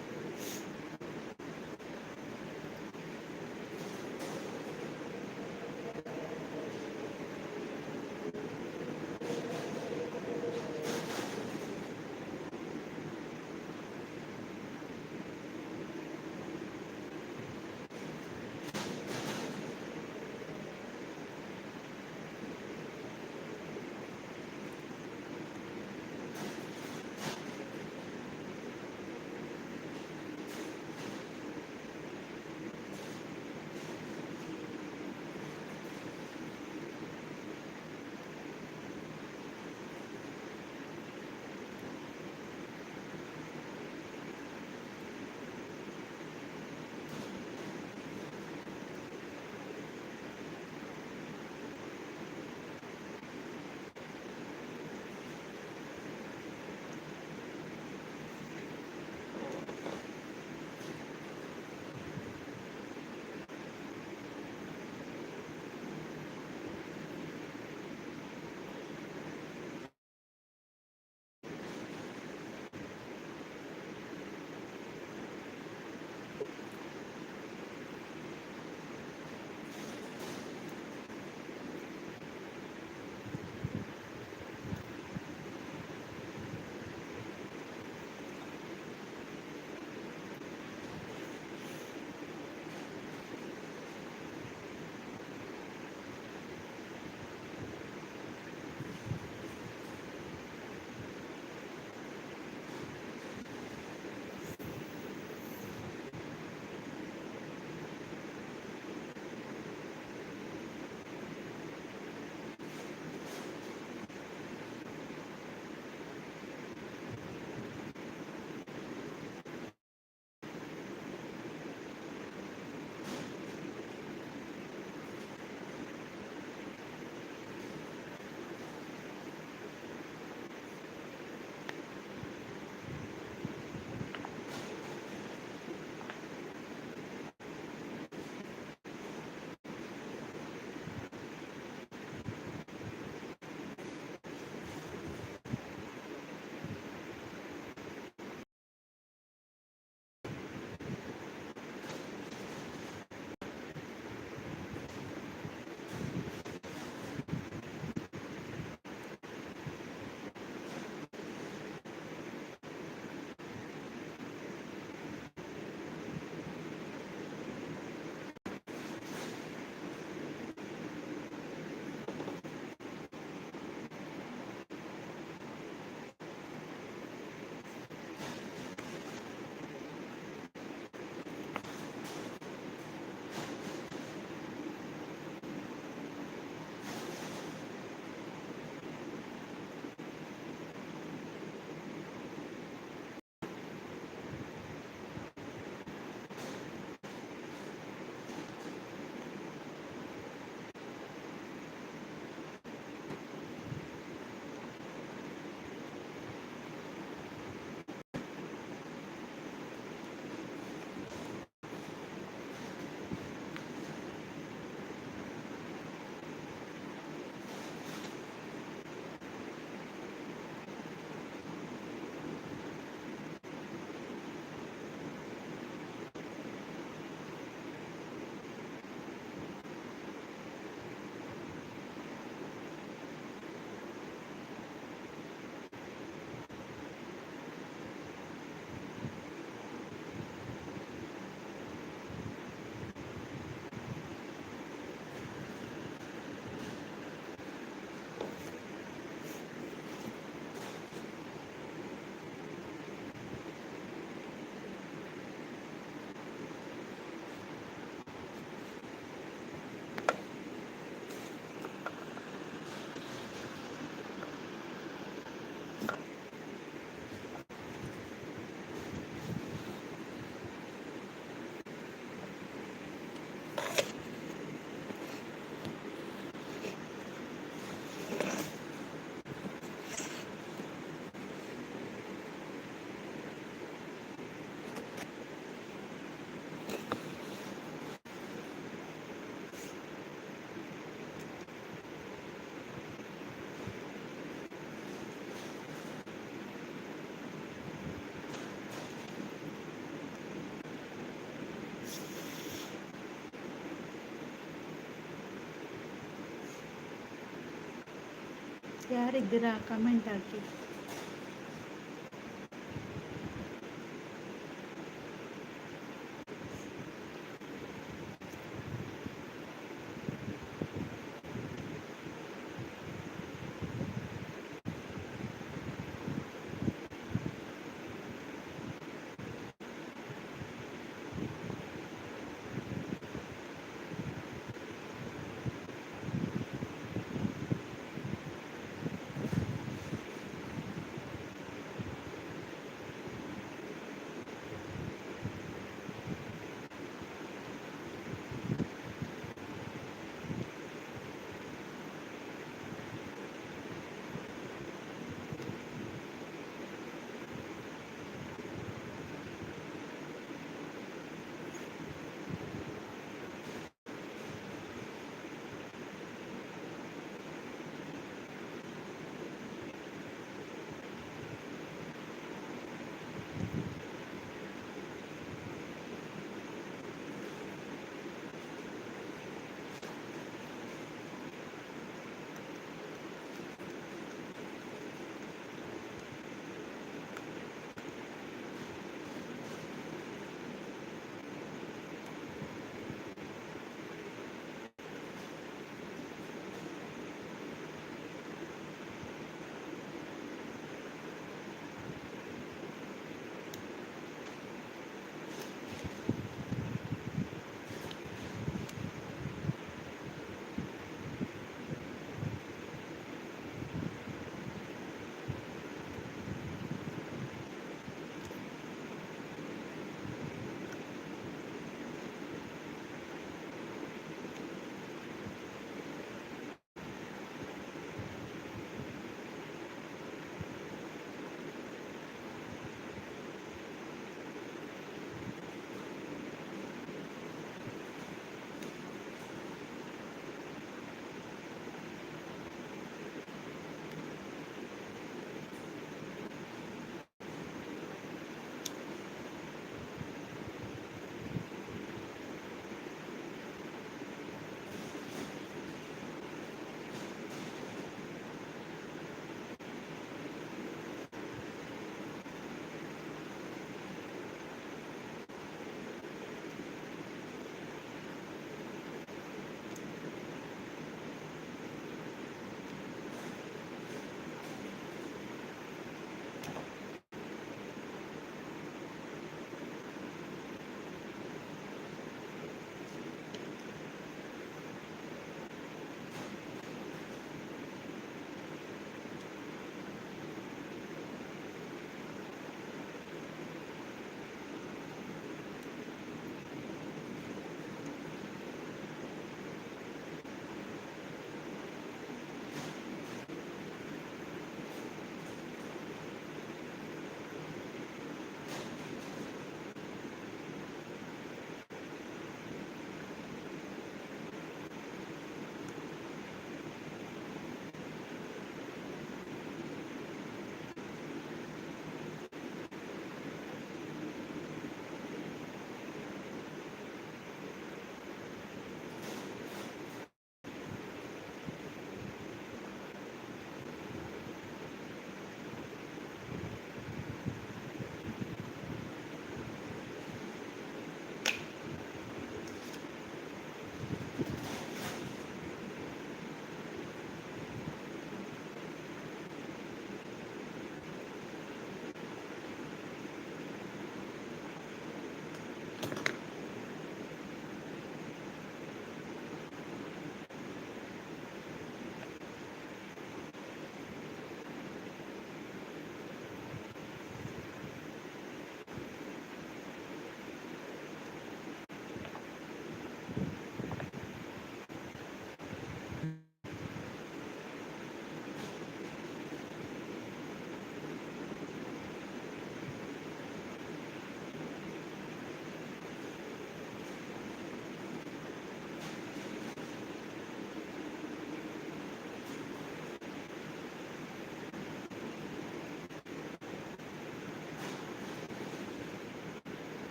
ಯಾರಿದ್ದೀರಾ ಕಮೆಂಟ್ ಹಾಕಿ.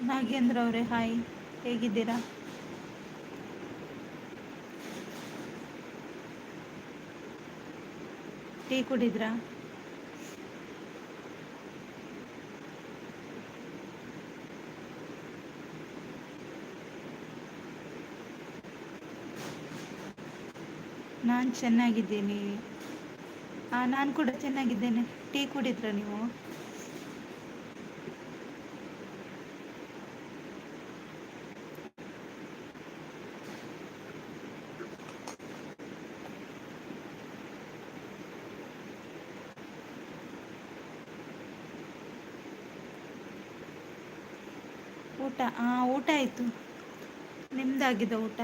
ನಾಗೇಂದ್ರ ಅವರೇ ಹಾಯ್, ಹೇಗಿದ್ದೀರಾ? ಟೀ ಕುಡಿದ್ರಾ? ನಾನು ಚೆನ್ನಾಗಿದ್ದೀನಿ. ನಾನು ಕೂಡ ಚೆನ್ನಾಗಿದ್ದೇನೆ. ಟೀ ಕುಡಿದ್ರಾ ನೀವು? ಊಟ ಊಟ ಆಯಿತು. ನಿಮ್ದಾಗಿದೆ ಊಟ?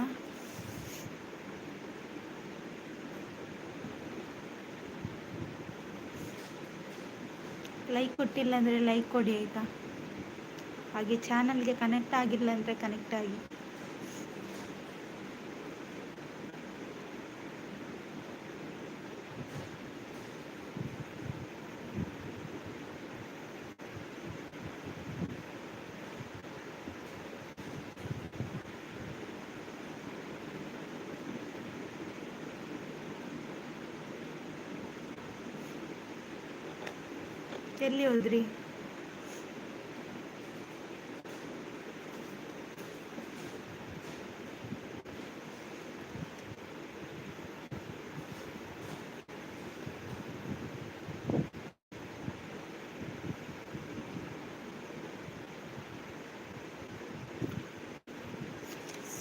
ಲೈಕ್ ಕೊಟ್ಟಿಲ್ಲ ಅಂದರೆ ಲೈಕ್ ಕೊಡಿ ಆಯಿತಾ. ಹಾಗೆ ಚಾನಲ್ಗೆ ಕನೆಕ್ಟ್ ಆಗಿಲ್ಲ ಅಂದರೆ ಕನೆಕ್ಟ್ ಆಗಿ. ಎಲ್ಲಿ ಹೋದ್ರಿ?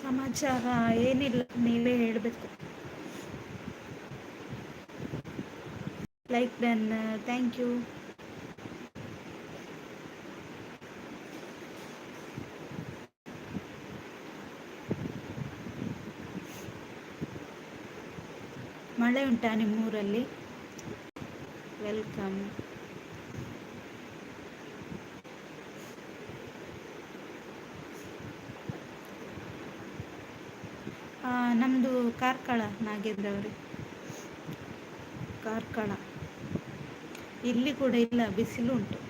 ಸಮಾಚಾರ ಏನಿಲ್ಲ, ನೀವೇ ಹೇಳಬೇಕು. Like done, thank you. ಮಳೆ ಉಂಟಾ ನಿಮ್ಮೂರಲ್ಲಿ? ವೆಲ್ಕಮ್. ನಮ್ಮದು ಕಾರ್ಕಳ ನಾಗೇಂದ್ರ ಅವರೇ. ಕಾರ್ಕಳ. ಇಲ್ಲಿ ಕೂಡ ಇಲ್ಲ, ಬಿಸಿಲು ಉಂಟು,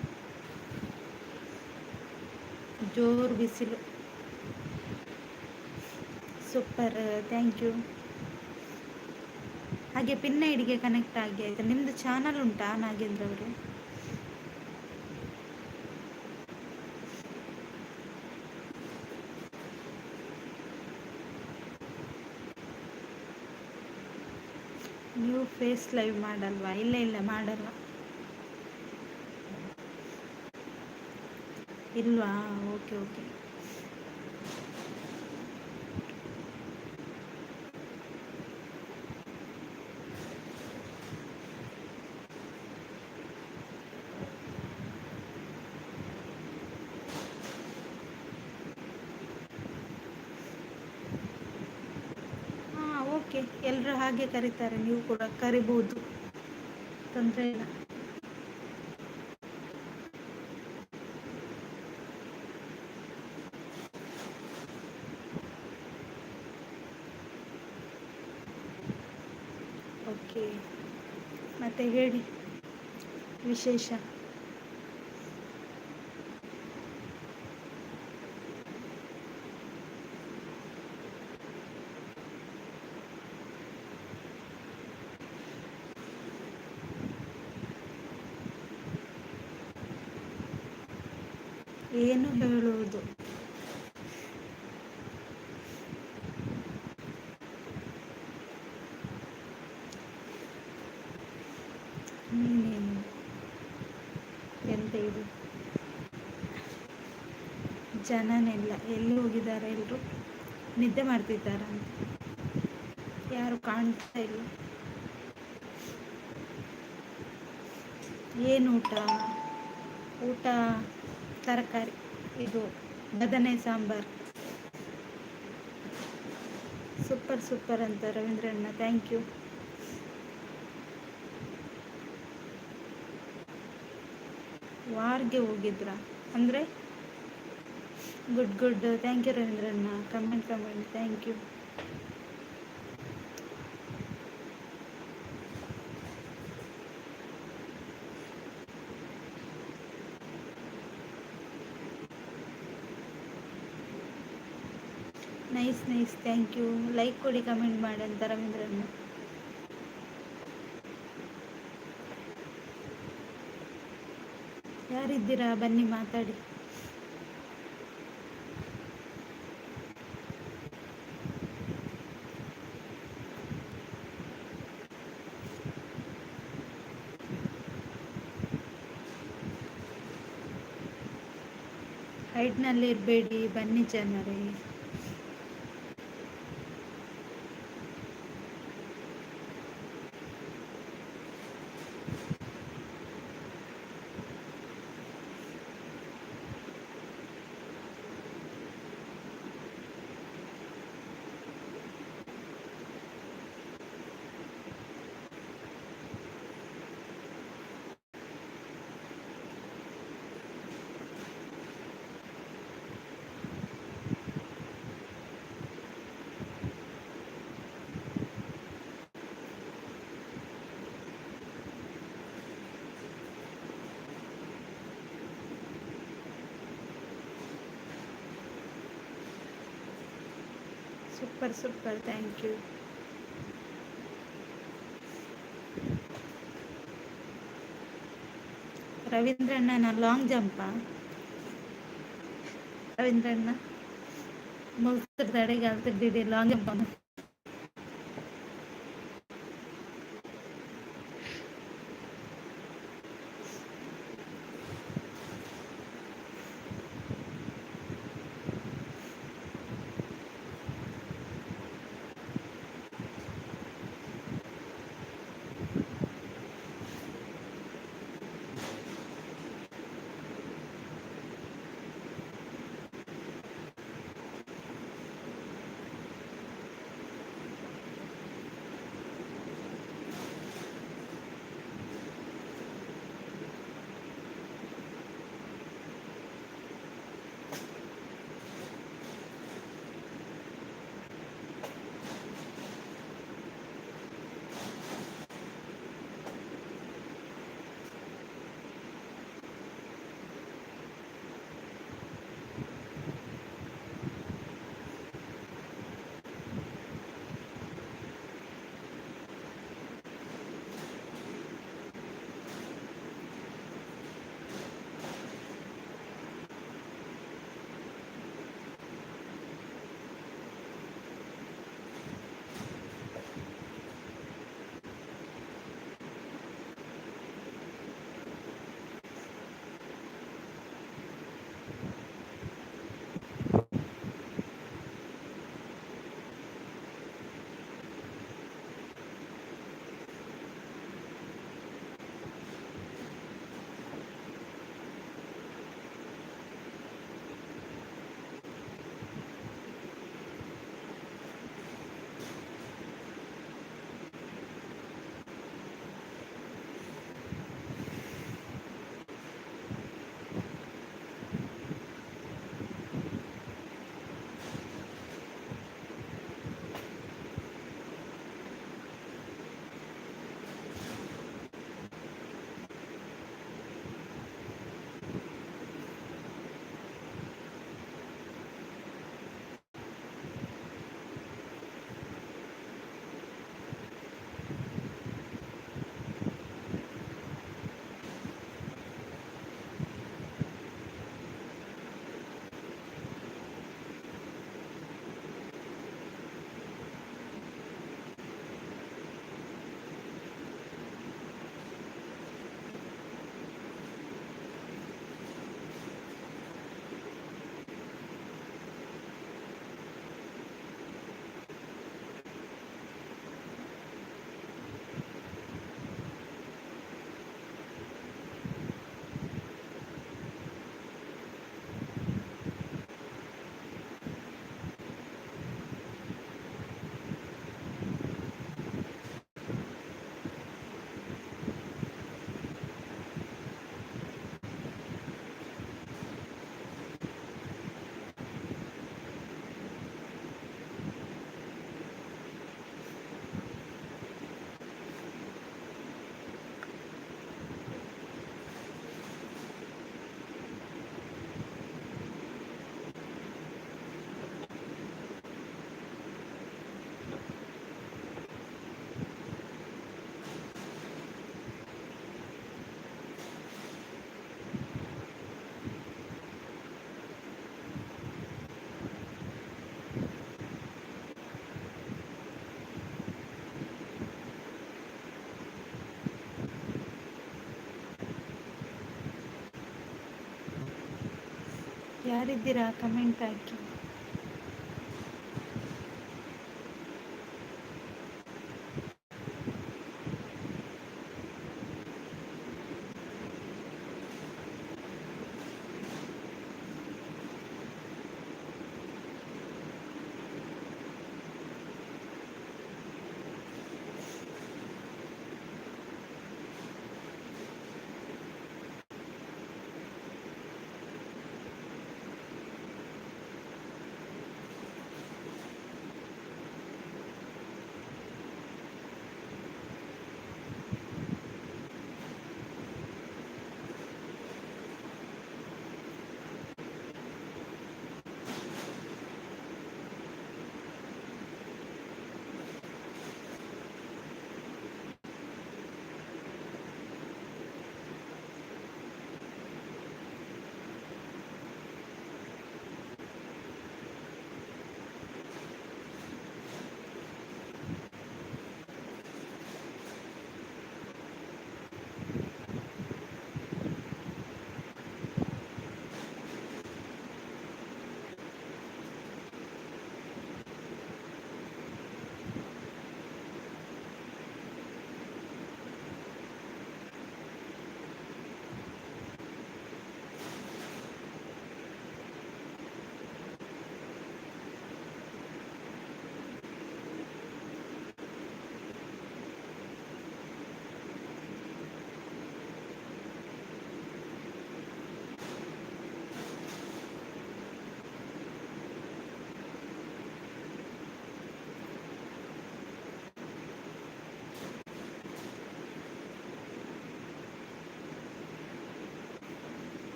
ಜೋರು ಬಿಸಿಲು. Super, thank you. ಹಾಗೆ ಪಿನ್ ಐಡಿಗೆ ಕನೆಕ್ಟ್ ಆಗಿ ಆಯಿತಾ. ನಿಮ್ಮದು ಚಾನಲ್ ಉಂಟಾ ನಾಗೇಂದ್ರ ಅವರು? ನೀವು ಫೇಸ್ ಲೈವ್ ಮಾಡಲ್ವಾ? ಇಲ್ಲ ಇಲ್ಲ, ಮಾಡಲ್ಲ. ಇಲ್ವಾ? Okay okay. ಓಕೆ, ಎಲ್ಲರೂ ಹಾಗೆ ಕರೀತಾರೆ, ನೀವು ಕೂಡ ಕರಿಬೋದು, ತೊಂದರೆ ಇಲ್ಲ. ಓಕೆ, ಮತ್ತೆ ಹೇಳಿ ವಿಶೇಷ. ಏನು ಹೇಳುವುದು? ನೀನೇನು ಎಂತ ಇದು, ಜನನೆಲ್ಲ ಎಲ್ಲಿ ಹೋಗಿದ್ದಾರೆ? ಎಲ್ಲರೂ ನಿದ್ದೆ ಮಾಡ್ತಿದ್ದಾರ ಅಂತ, ಯಾರು ಕಾಣ್ತಾ ಇಲ್ಲ. ಏನು ಊಟ? ಊಟ ತರಕಾರಿ, ಇದು ಬದನೆ ಸಾಂಬಾರ್. ಸೂಪರ್ ಸೂಪರ್ ಅಂತ ರವೀಂದ್ರಣ್ಣ, ಥ್ಯಾಂಕ್ ಯು. ವಾರ್ಗೆ ಹೋಗಿದ್ರಾ ಅಂದರೆ? ಗುಡ್ ಗುಡ್, ಥ್ಯಾಂಕ್ ಯು ರವೀಂದ್ರಣ್ಣ. Comment thank you. Nice nice, thank you. Like ಕೊಡಿ, ಕಮೆಂಟ್ ಮಾಡಿ ಅಂತ ರವೀಂದ್ರಣ್ಣ. ಯಾರಿದ್ದೀರಾ ಬನ್ನಿ ಮಾತಾಡಿ. ಹೈಟ್ನಲ್ಲಿ ಇರಬೇಡಿ, ಬನ್ನಿ ಜನರೇ. Super super, thank you. ರವೀಂದ್ರಣ್ಣ, ನಾ ಲಾಂಗ್ ಜಂಪಾ ರವೀಂದ್ರಣ್ಣ? ಮುಗಿಸ್ತಿರ್ ತಡೆಗೆ ಅಲ್ತಿದ್ದಿಡಿ ಲಾಂಗ್ ಜಂಪ್. ಯಾರಿದ್ದೀರಾ ಕಮೆಂಟ್ ಹಾಕಿ.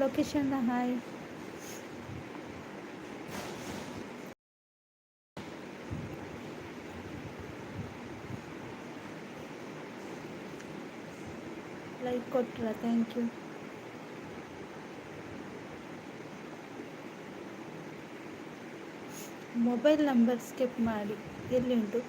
Location hi. ಲೈಕ್ ಕೊಟ್ರ thank you. Mobile number skip ಮಾಡಿ, ಎಲ್ಲಿ ಉಂಟು?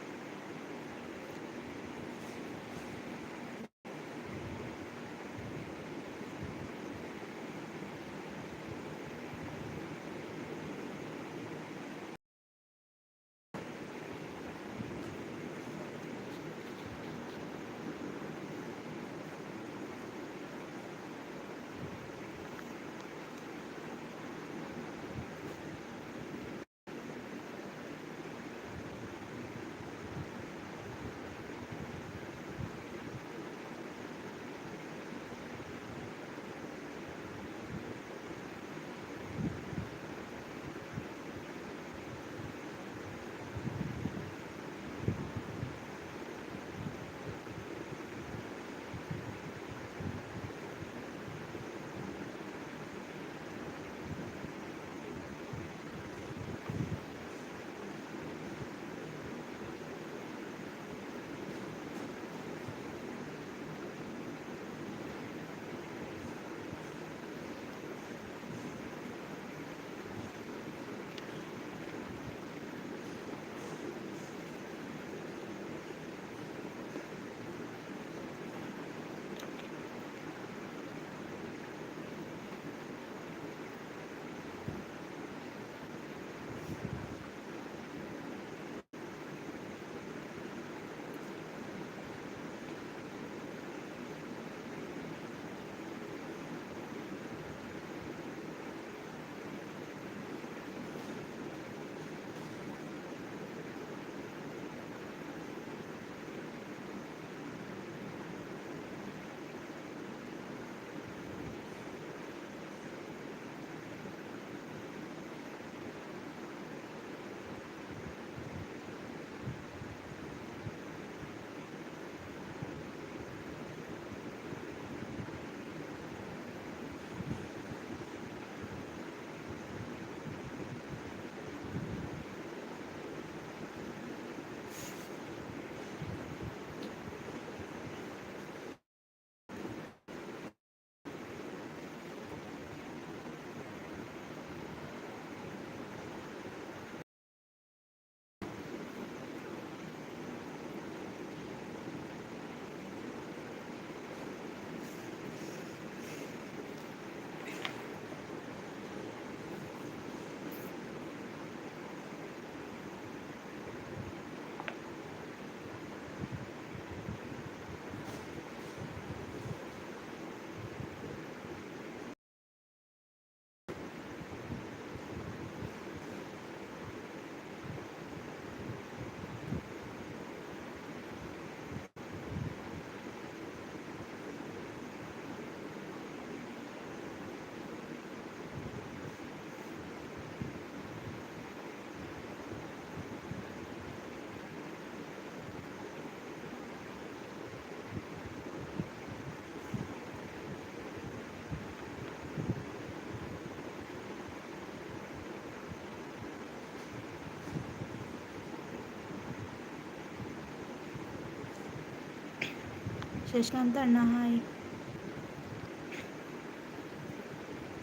ಶಶಾಂತ ಅಣ್ಣ ಹಾಯ್.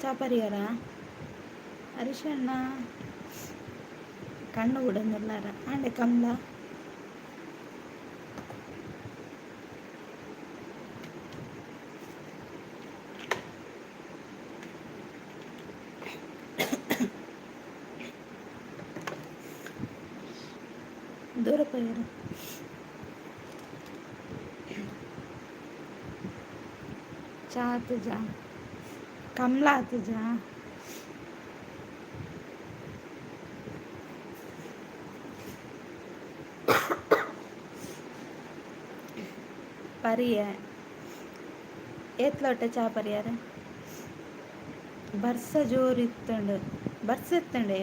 ಚಾಪರಿಯಾರ ಹರೀಶ್ ಅಣ್ಣ ಕಣ್ಣು ಬಿಡಂಗಿಲ್ಲಾರ ಅಂಡೆ ಕಮಲ ದೂರ ಪೋಯಾರ ಚಾ तुझा कमला तुझा ಪರಿಯ ಏತ್ಲೊಟ್ಟ ಚಾ ಪರಿಯಾರ ಬರ್ಸ ಜೋರು ಇತ್ತಂಡು ಬರ್ಸ ಎತ್ತಂಡೆ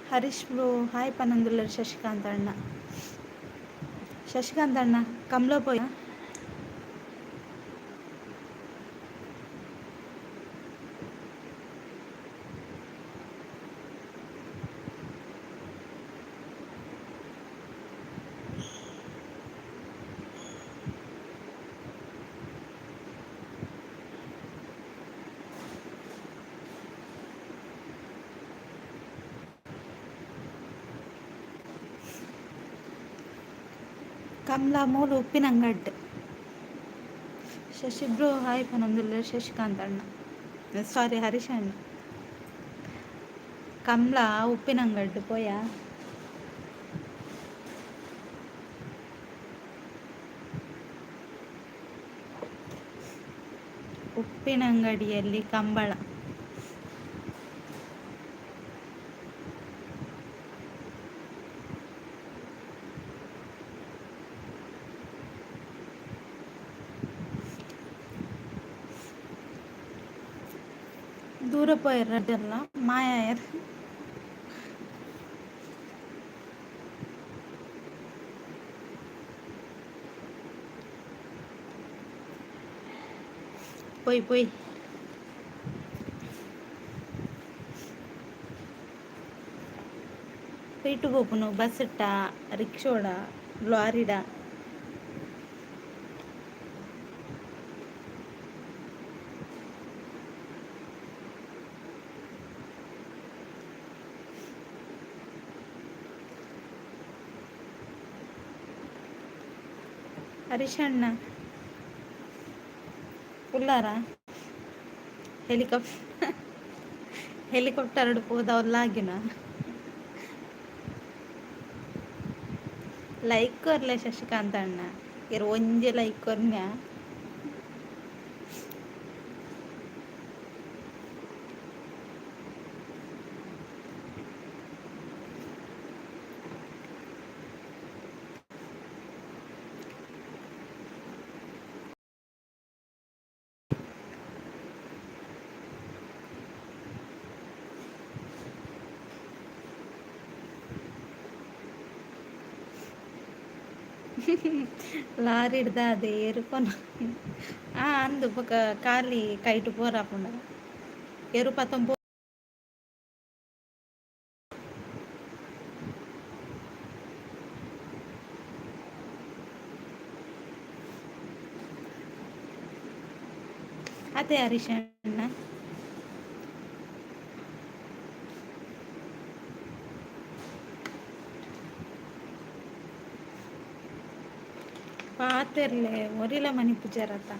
ಹರೀಶ್ ಬ್ರೋ ಹಾಯ್ ಪನಂದುಲ್ಲ ಶಶಿಕಾಂತ್ ಅಣ್ಣ. ಶಶಿಕಾಂತ್ ಅಣ್ಣ ಕಮಲ ಪೋಯ. ಕಮಲಾ ಮೂಲು ಉಪ್ಪಿನಂಗಡ್ಡೆ. ಶಶಿ ಬ್ರೋ ಹಾಯ್ ಪನಂದುಲ್ಲ ಶಶಿಕಾಂತ್ ಅಣ್ಣ ಸಾರಿ ಹರೀಶ್ ಅಣ್ಣ. ಕಮಲಾ ಉಪ್ಪಿನಂಗಡ್ಡೆ ಪೋಯ. ಉಪ್ಪಿನಂಗಡಿಯಲ್ಲಿ ಕಂಬಳ. ದೂರ ಪೋಯರಲ್ಲ ಮಾಯಾಯರ್. ಪೊಯ್ ಪೊಯ್. ಪೀಟು ಗೋಪುನು ಬಸ್ ಇಟ್ಟ ರಿಕ್ಷೋಡ ಲಾರಿಡ. ಹರೀಶ್ ಅಣ್ಣ ಉಲ್ಲಾರ ಹೆಲಿಕಾಪ್ಟರ್ ಹೋದವಲ್ಲಾಗಿನ ಲೈಕ್ ಕೊರ್ಲೆ ಶಶಿಕಾಂತ್ ಅಣ್ಣ ಇರು ಒಂಜೆ ಲೈಕ್ ಕೊರ್ನ್ಯ. ಲಾರಿ ಹಿಡ್ದ ಅದೇ ಏರುಕೊನ ಅಂದು ಬೊಕ ಖಾಲಿ ಕೈಟ್ ಪೋರಾಪುಂಡ ಏರು ಪತ್ತೊಂದು ಅದೇ ಹರೀಶ್ ಅಣ್ಣ. ಪಾತೆರ್ಲೆ ಒರಿಲ ಮನಿ ಪೂಜಾರತ್ತ.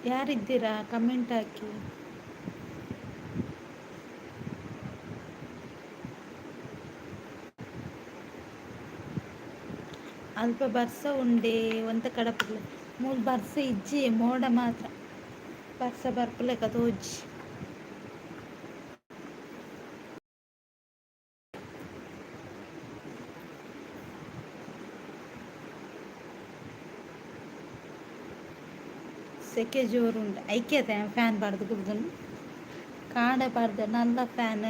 ಯಾರಿದ್ದೀರಾ ಕಮೆಂಟ್ ಹಾಕಿ. ಅಲ್ಪ ಬರ್ಸ ಉಂಡೆ ಒಂತ ಕಡಪುಲ್ಲ ಮೂಲು ಬರ್ಸ ಇಜ್ಜಿ ಮೋಡ ಮಾತ್ರ ಬರ್ಸ ಬರ್ಪಲೆಕ್ಕ ತೋಜಿ. ಸೆಕೆ ಜೋರು ಉಂಡು ಐಕ್ಯತೆ ಫ್ಯಾನ್ ಬಾರ್ದು ಕುಡ್ದನು ಕಾಂಡ ಬಾರ್ದು ನಲ್ಲ ಫ್ಯಾನ್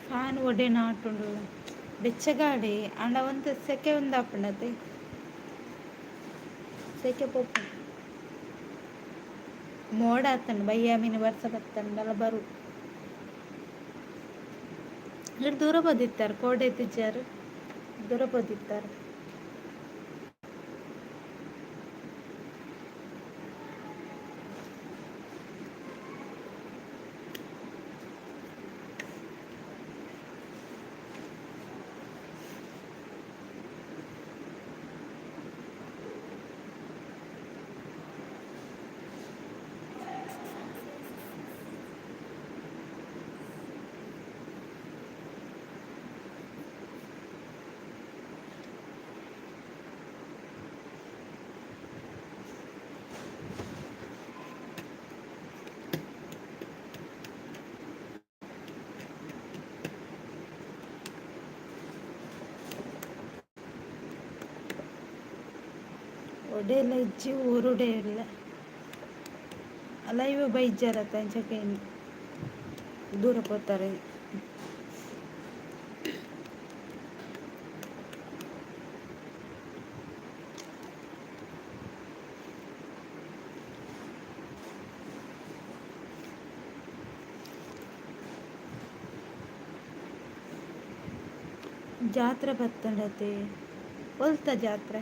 ಫ್ಯಾನ್ ಒಡೆ ನಾಟುಂಡು ಬೆಚ್ಚಗಾಡಿ ಅಂಡ ಒಂದು ಸೆಕೆ ಒಂದು ಆಪುಂಡತೆ सेके पोप मोड आतन भैया मीन वर्ष बत्तन बल बरू ఇక్కడ దూర పొద్దుతారు కోడ్ ఎత్తిచ్చారు దూర పొద్దుతారు ಒಡೆಲ್ಲ ಇಜ್ಜಿ ಊರುಡೆ ಇಲ್ಲ ಲೈವ್ ಬೈಜಾರತ್ತ ಅಂಚಕೇನು ದೂರ ಹೋಗ್ತಾರೆ ಜಾತ್ರೆ ಬತ್ತಂಡತೆ ಹೊಲ್ತ ಜಾತ್ರೆ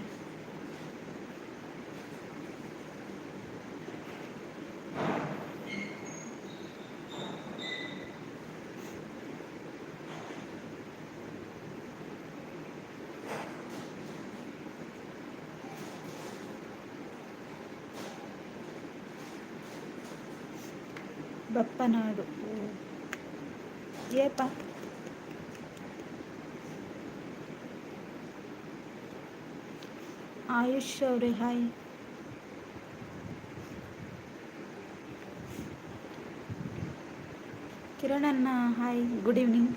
ಬಪ್ಪನಾಡು ಏಪ ಆಯುಷ್ ಅವರೇ ಹಾಯ್ ಕಿರಣ್ ಅಣ್ಣ ಹಾಯ್ ಗುಡ್ ಈವ್ನಿಂಗ್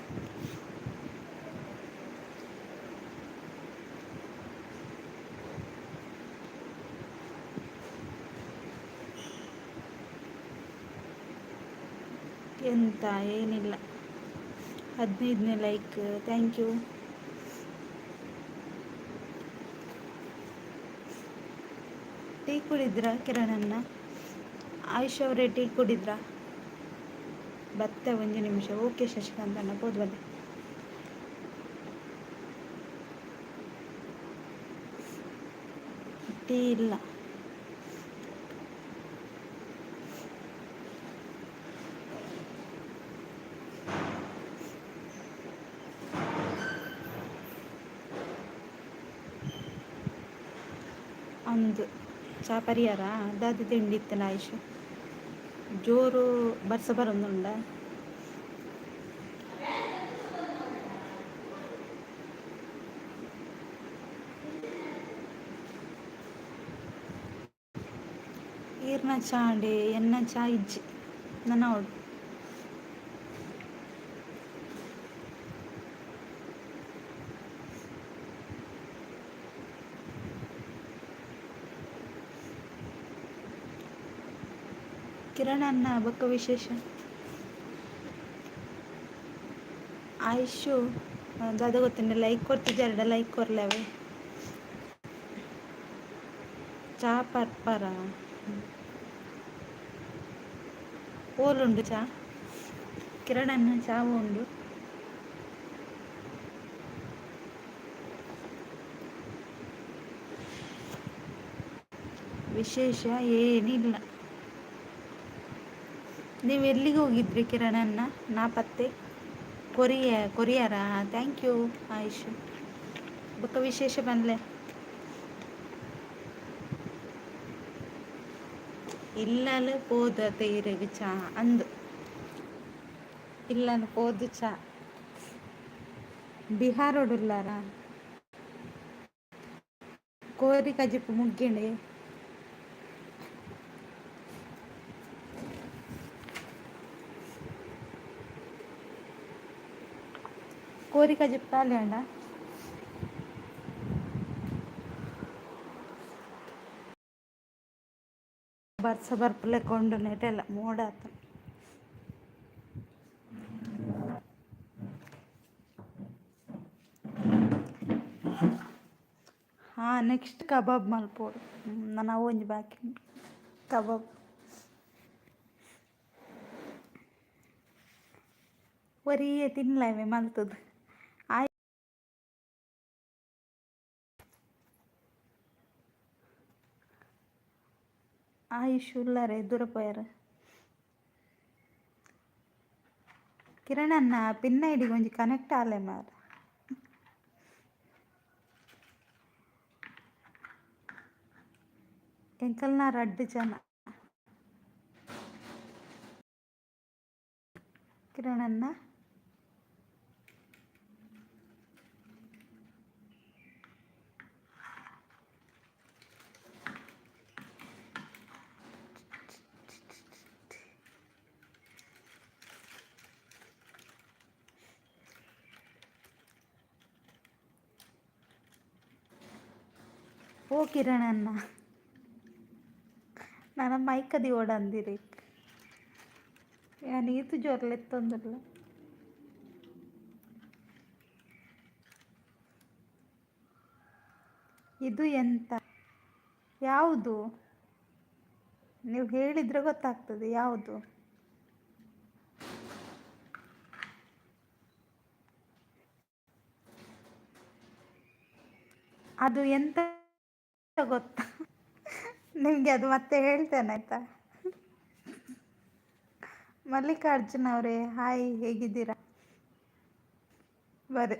ಎಂತ ಏನಿಲ್ಲ 15ನೇ ಲೈಕ್ ಥ್ಯಾಂಕ್ ಯು ಟೀ ಕುಡಿದ್ರಾ ಕಿರಣನ್ನ ಆಯುಷ್ ಅವರೇ ಟೀ ಕುಡಿದ್ರಾ ಬತ್ತೆ ಒಂದು ನಿಮಿಷ ಓಕೆ ಶಶಿಕಾಂತ್ ಅಣ್ಣ ಬೋದು ಬನ್ನಿ ಟೀ ಇಲ್ಲ ಅಂದು ಚಾ ಪರಿಹಾರ ಅದಾದ ತಿಂಡಿ ಇತ್ತನ ಆಯುಷ್ ಜೋರು ಬರ್ಸ ಬರೋದುಂಡ ಈರ್ನ ಚಾ ಅಂಡಿ ಎನ್ನ ಚಾ ಇಜ್ಜಿ ನನ್ನ ಅವಳು ಕಿರಣ್ ಅನ್ನ ಬೊಕ್ಕ ವಿಶೇಷ ಆಯುಷು ದಾದ ಗೊತ್ತಿನ ಲೈಕ್ ಕೊಡ್ತಿದ್ದಾರಡ ಲೈಕ್ ಕೊರ್ಲವೆ ಚಾ ಪರ್ಪರ ಓಲುಂಡು ಚಾ ಕಿರಣ್ ಅನ್ನ ಚಾ ಉಂಡು ವಿಶೇಷ ಏನಿಲ್ಲ ನೀವು ಎಲ್ಲಿಗೆ ಹೋಗಿದ್ರಿ ಕಿರಣ್ ಅನ್ನ ನಾಪತ್ತೆ ಕೊರಿಯರಾ ಥ್ಯಾಂಕ್ ಯು ಆಯುಷ್ ಬೊಕ್ಕ ವಿಶೇಷ ಬಂದ್ಲೆ ಇಲ್ಲಲು ಪೋದು ತೈರೆಗ್ ಚಾ ಅಂದು ಇಲ್ಲನು ಪೋದು ಚಾ ಬಿಹಾರೋಡುಲ್ಲಾರ ಕೋರಿ ಕಜಿಪ್ಪು ಮುಗ್ಗಿಂಡೆ కోరిక చెప్పాలి అండ ಬರ್ಸ ಬರ್ಪಲೆ ಕೊಂಡು ನೆಟೆಲ್ಲ ಮೋಡಾತ ಹಾಂ ನೆಕ್ಸ್ಟ್ ಕಬಾಬ್ ಮಲ್ಪೋಡು. ನಾನು ಅವು ಒಂಜಿ ಬಾಕಿ ಕಬಾಬ್ ಒರಿಯೇ ತಿನ್ಲವೆ ಮಲ್ತದು. ಆಯುಷ್ ಉಳ್ಳಾರೆ ದೂರಪೋಯಾರ. ಕಿರಣನ್ನ ಪಿನ್ನ ಹಿಡಿಗೆ ಒಂಜಿ ಕನೆಕ್ಟ್ ಆಲೆ ಮಾರ. ಎಂಕಲ್ನ ರಡ್ಡು ಜನ ಕಿರಣನ್ನ ಓ ಕಿರಣನ್ನ ನನ್ನ ಮೈಕದಿ ಓಡಂದಿರಿ ನೀತು ಜೋರ್ಲೆತ್ತೊಂದಿಲ್ಲ. ಇದು ಎಂತ ಯಾವುದು ನೀವು ಹೇಳಿದ್ರೆ ಗೊತ್ತಾಗ್ತದೆ ಯಾವುದು. ಅದು ಎಂತ ಗೊತ್ತಾ ನಿಮಗೆ, ಅದು ಮತ್ತೆ ಹೇಳ್ತೇನೆ ಆಯ್ತಾ. ಮಲ್ಲಿಕಾರ್ಜುನ್ ಅವರೇ ಹಾಯ್, ಹೇಗಿದ್ದೀರಾ? ಬರೀ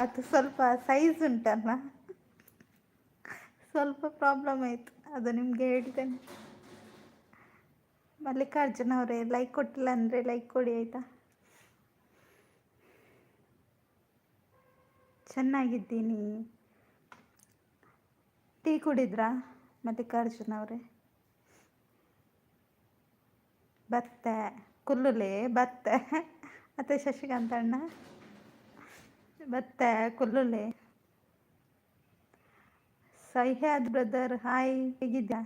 ಅದು ಸ್ವಲ್ಪ ಸೈಜ್ ಉಂಟಲ್ಲ, ಸ್ವಲ್ಪ ಪ್ರಾಬ್ಲಮ್ ಆಯಿತು, ಅದು ನಿಮಗೆ ಹೇಳ್ತೇನೆ. ಮಲ್ಲಿಕಾರ್ಜುನ್ ಅವರೇ ಲೈಕ್ ಕೊಟ್ಟಿಲ್ಲ ಅಂದರೆ ಲೈಕ್ ಕೊಡಿ ಆಯಿತಾ. ಚೆನ್ನಾಗಿದ್ದೀನಿ. ಟೀ ಕುಡಿದ್ರಾ ಮಲ್ಲಿಕಾರ್ಜುನ್ ಅವರೇ? ಬತ್ತೆ ಕುಲ್ಲುಲೆ ಬತ್ತೆ ಮತ್ತೆ ಶಶಿಕಾಂತ್ ಅಣ್ಣ ಬತ್ತೆ ಕುಲ್ಲುಲೆ. ಸಹ್ಯಾದ್ ಬ್ರದರ್ ಹಾಯ್, ಹೇಗಿದ್ಯಾ?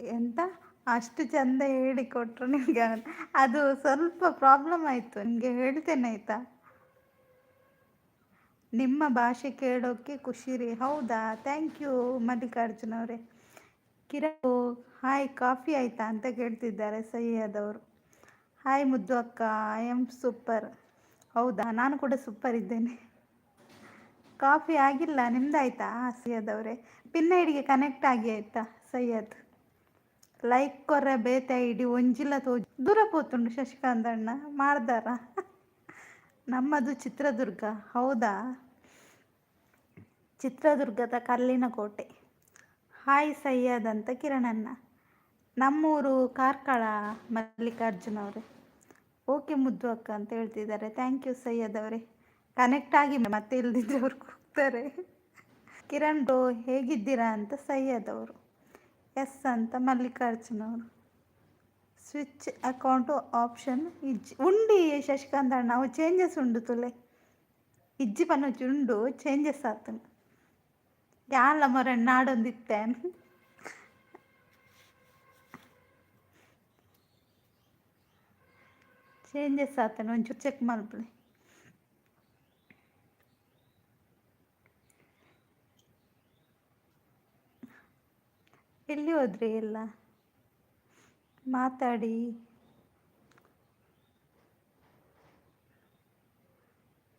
ಎಂತ ಅಷ್ಟು ಚಂದ ಹೇಳಿಕೊಟ್ರು ನಿಮಗೆ? ಅದು ಸ್ವಲ್ಪ ಪ್ರಾಬ್ಲಮ್ ಆಯಿತು, ನಿಮಗೆ ಹೇಳ್ತೇನೆ ಆಯಿತಾ. ನಿಮ್ಮ ಭಾಷೆ ಕೇಳೋಕ್ಕೆ ಖುಷಿ ರೀ. ಹೌದಾ, ಥ್ಯಾಂಕ್ ಯು ಮಲ್ಲಿಕಾರ್ಜುನ್ ಅವರೇ. ಕಿರಣ್ ಹಾಯ್, ಕಾಫಿ ಆಯಿತಾ ಅಂತ ಕೇಳ್ತಿದ್ದಾರೆ ಸಹ್ಯಾದ್ ಅವರು. ಹಾಯ್ ಮುದ್ದು ಅಕ್ಕ, ಐ ಆಮ್ ಸೂಪರ್. ಹೌದಾ, ನಾನು ಕೂಡ ಸೂಪರ್ ಇದ್ದೇನೆ. ಕಾಫಿ ಆಗಿಲ್ಲ, ನಿಮ್ದಾಯ್ತಾ ಸೈಯದ್ ಅವರೇ? ಪಿನ್ ಐಡಿಗೆ ಕನೆಕ್ಟ್ ಆಗಿ ಆಯ್ತಾ ಸೈಯದ್? ಲೈಕ್ ಕೊರ್ರೆ ಬೇತೆ ಐಡಿ ಒಂಜಿಲ್ಲ ತೋಜು ದೂರ ಪೋತುಂಡು ಶಶಿಕಾಂತ್ ಅಣ್ಣ ಮಾಡ್ದಾರ. ನಮ್ಮದು ಚಿತ್ರದುರ್ಗ. ಹೌದಾ, ಚಿತ್ರದುರ್ಗದ ಕಲ್ಲಿನ ಕೋಟೆ. ಹಾಯ್ ಸೈಯದ್ ಅಂತ ಕಿರಣಣ್ಣ. ನಮ್ಮೂರು ಕಾರ್ಕಳ ಮಲ್ಲಿಕಾರ್ಜುನ್ ಅವರೇ. ಓಕೆ ಮುದ್ದು ಅಕ್ಕ ಅಂತ ಹೇಳ್ತಿದ್ದಾರೆ. ಥ್ಯಾಂಕ್ ಯು ಸೈಯದ್ ಅವರೇ. ಕನೆಕ್ಟ್ ಆಗಿ ಮತ್ತೆ ಇಲ್ದಿದ್ರೆ ಅವ್ರು ಕೂಗ್ತಾರೆ. ಕಿರಣ್ ಬ್ರೋ ಹೇಗಿದ್ದೀರಾ ಅಂತ ಸೈಯದ್ ಅವರು. ಎಸ್ ಅಂತ ಮಲ್ಲಿಕಾರ್ಜುನ್ ಅವರು. ಸ್ವಿಚ್ ಅಕೌಂಟು ಆಪ್ಷನ್ ಇಜ್ಜಿ ಉಂಡಿ ಶಶಿಕಾಂತ್ ಅಣ್ಣ, ಅವು ಚೇಂಜಸ್ ಉಂಡು ತುಲೆ ಇಜ್ಜಿ ಪನ್ನೊಚ್ಚಿ ಉಂಡು ಚೇಂಜಸ್ ಆತನು. ಯಾಲ ಮೊರೆ ನಾಡೊಂದಿತ್ತೇನು ಚೇಂಜಸ್ ಆತನು, ಒಂಚೂರು ಚೆಕ್ ಮಾಡ್ಬಿಡಿ. ಎಲ್ಲಿ ಹೋದ್ರಿ ಎಲ್ಲ ಮಾತಾಡಿ.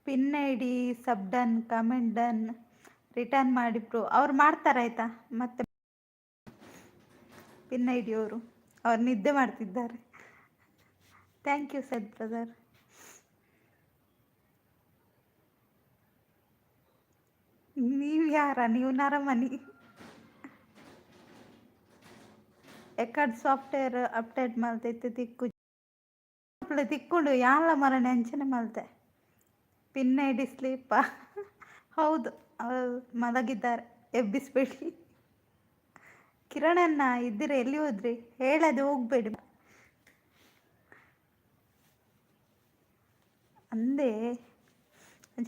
Pin I D sub done, comment done, return ಮಾಡಿ ಬ್ರೋ. ಅವ್ರು ಮಾಡ್ತಾರಾಯ್ತಾ ಮತ್ತೆ ಪಿನ್ ಐ ಡಿ ಅವರು. ಅವ್ರು ನಿದ್ದೆ ಮಾಡ್ತಿದ್ದಾರೆ. Thank you Syed brother. ನೀವು ಯಾರ? ನೀವು ನರಮನಿ. ಎಕ್ಕಡ್ ಸಾಫ್ಟ್ವೇರ್ ಅಪ್ಡೇಟ್ ಮಲ್ತೈತೆ ತಿಕ್ಕು ತಿಕ್ಕೊಂಡು ಯಾಲ ಮರ ನೆಂಚನೆ ಮಲ್ತೆ. ಪಿನ್ ಐ ಡಿ ಸ್ಲೀಪ. ಹೌದು, ಅವರು ಮಲಗಿದ್ದಾರೆ, ಎಬ್ಬಿಸ್ಬೇಡಿ. ಕಿರಣನ್ನ ಇದ್ದೀರ, ಎಲ್ಲಿ ಹೋದ್ರಿ? ಹೇಳದೆ ಹೋಗ್ಬೇಡಿ ಅಂದೇ.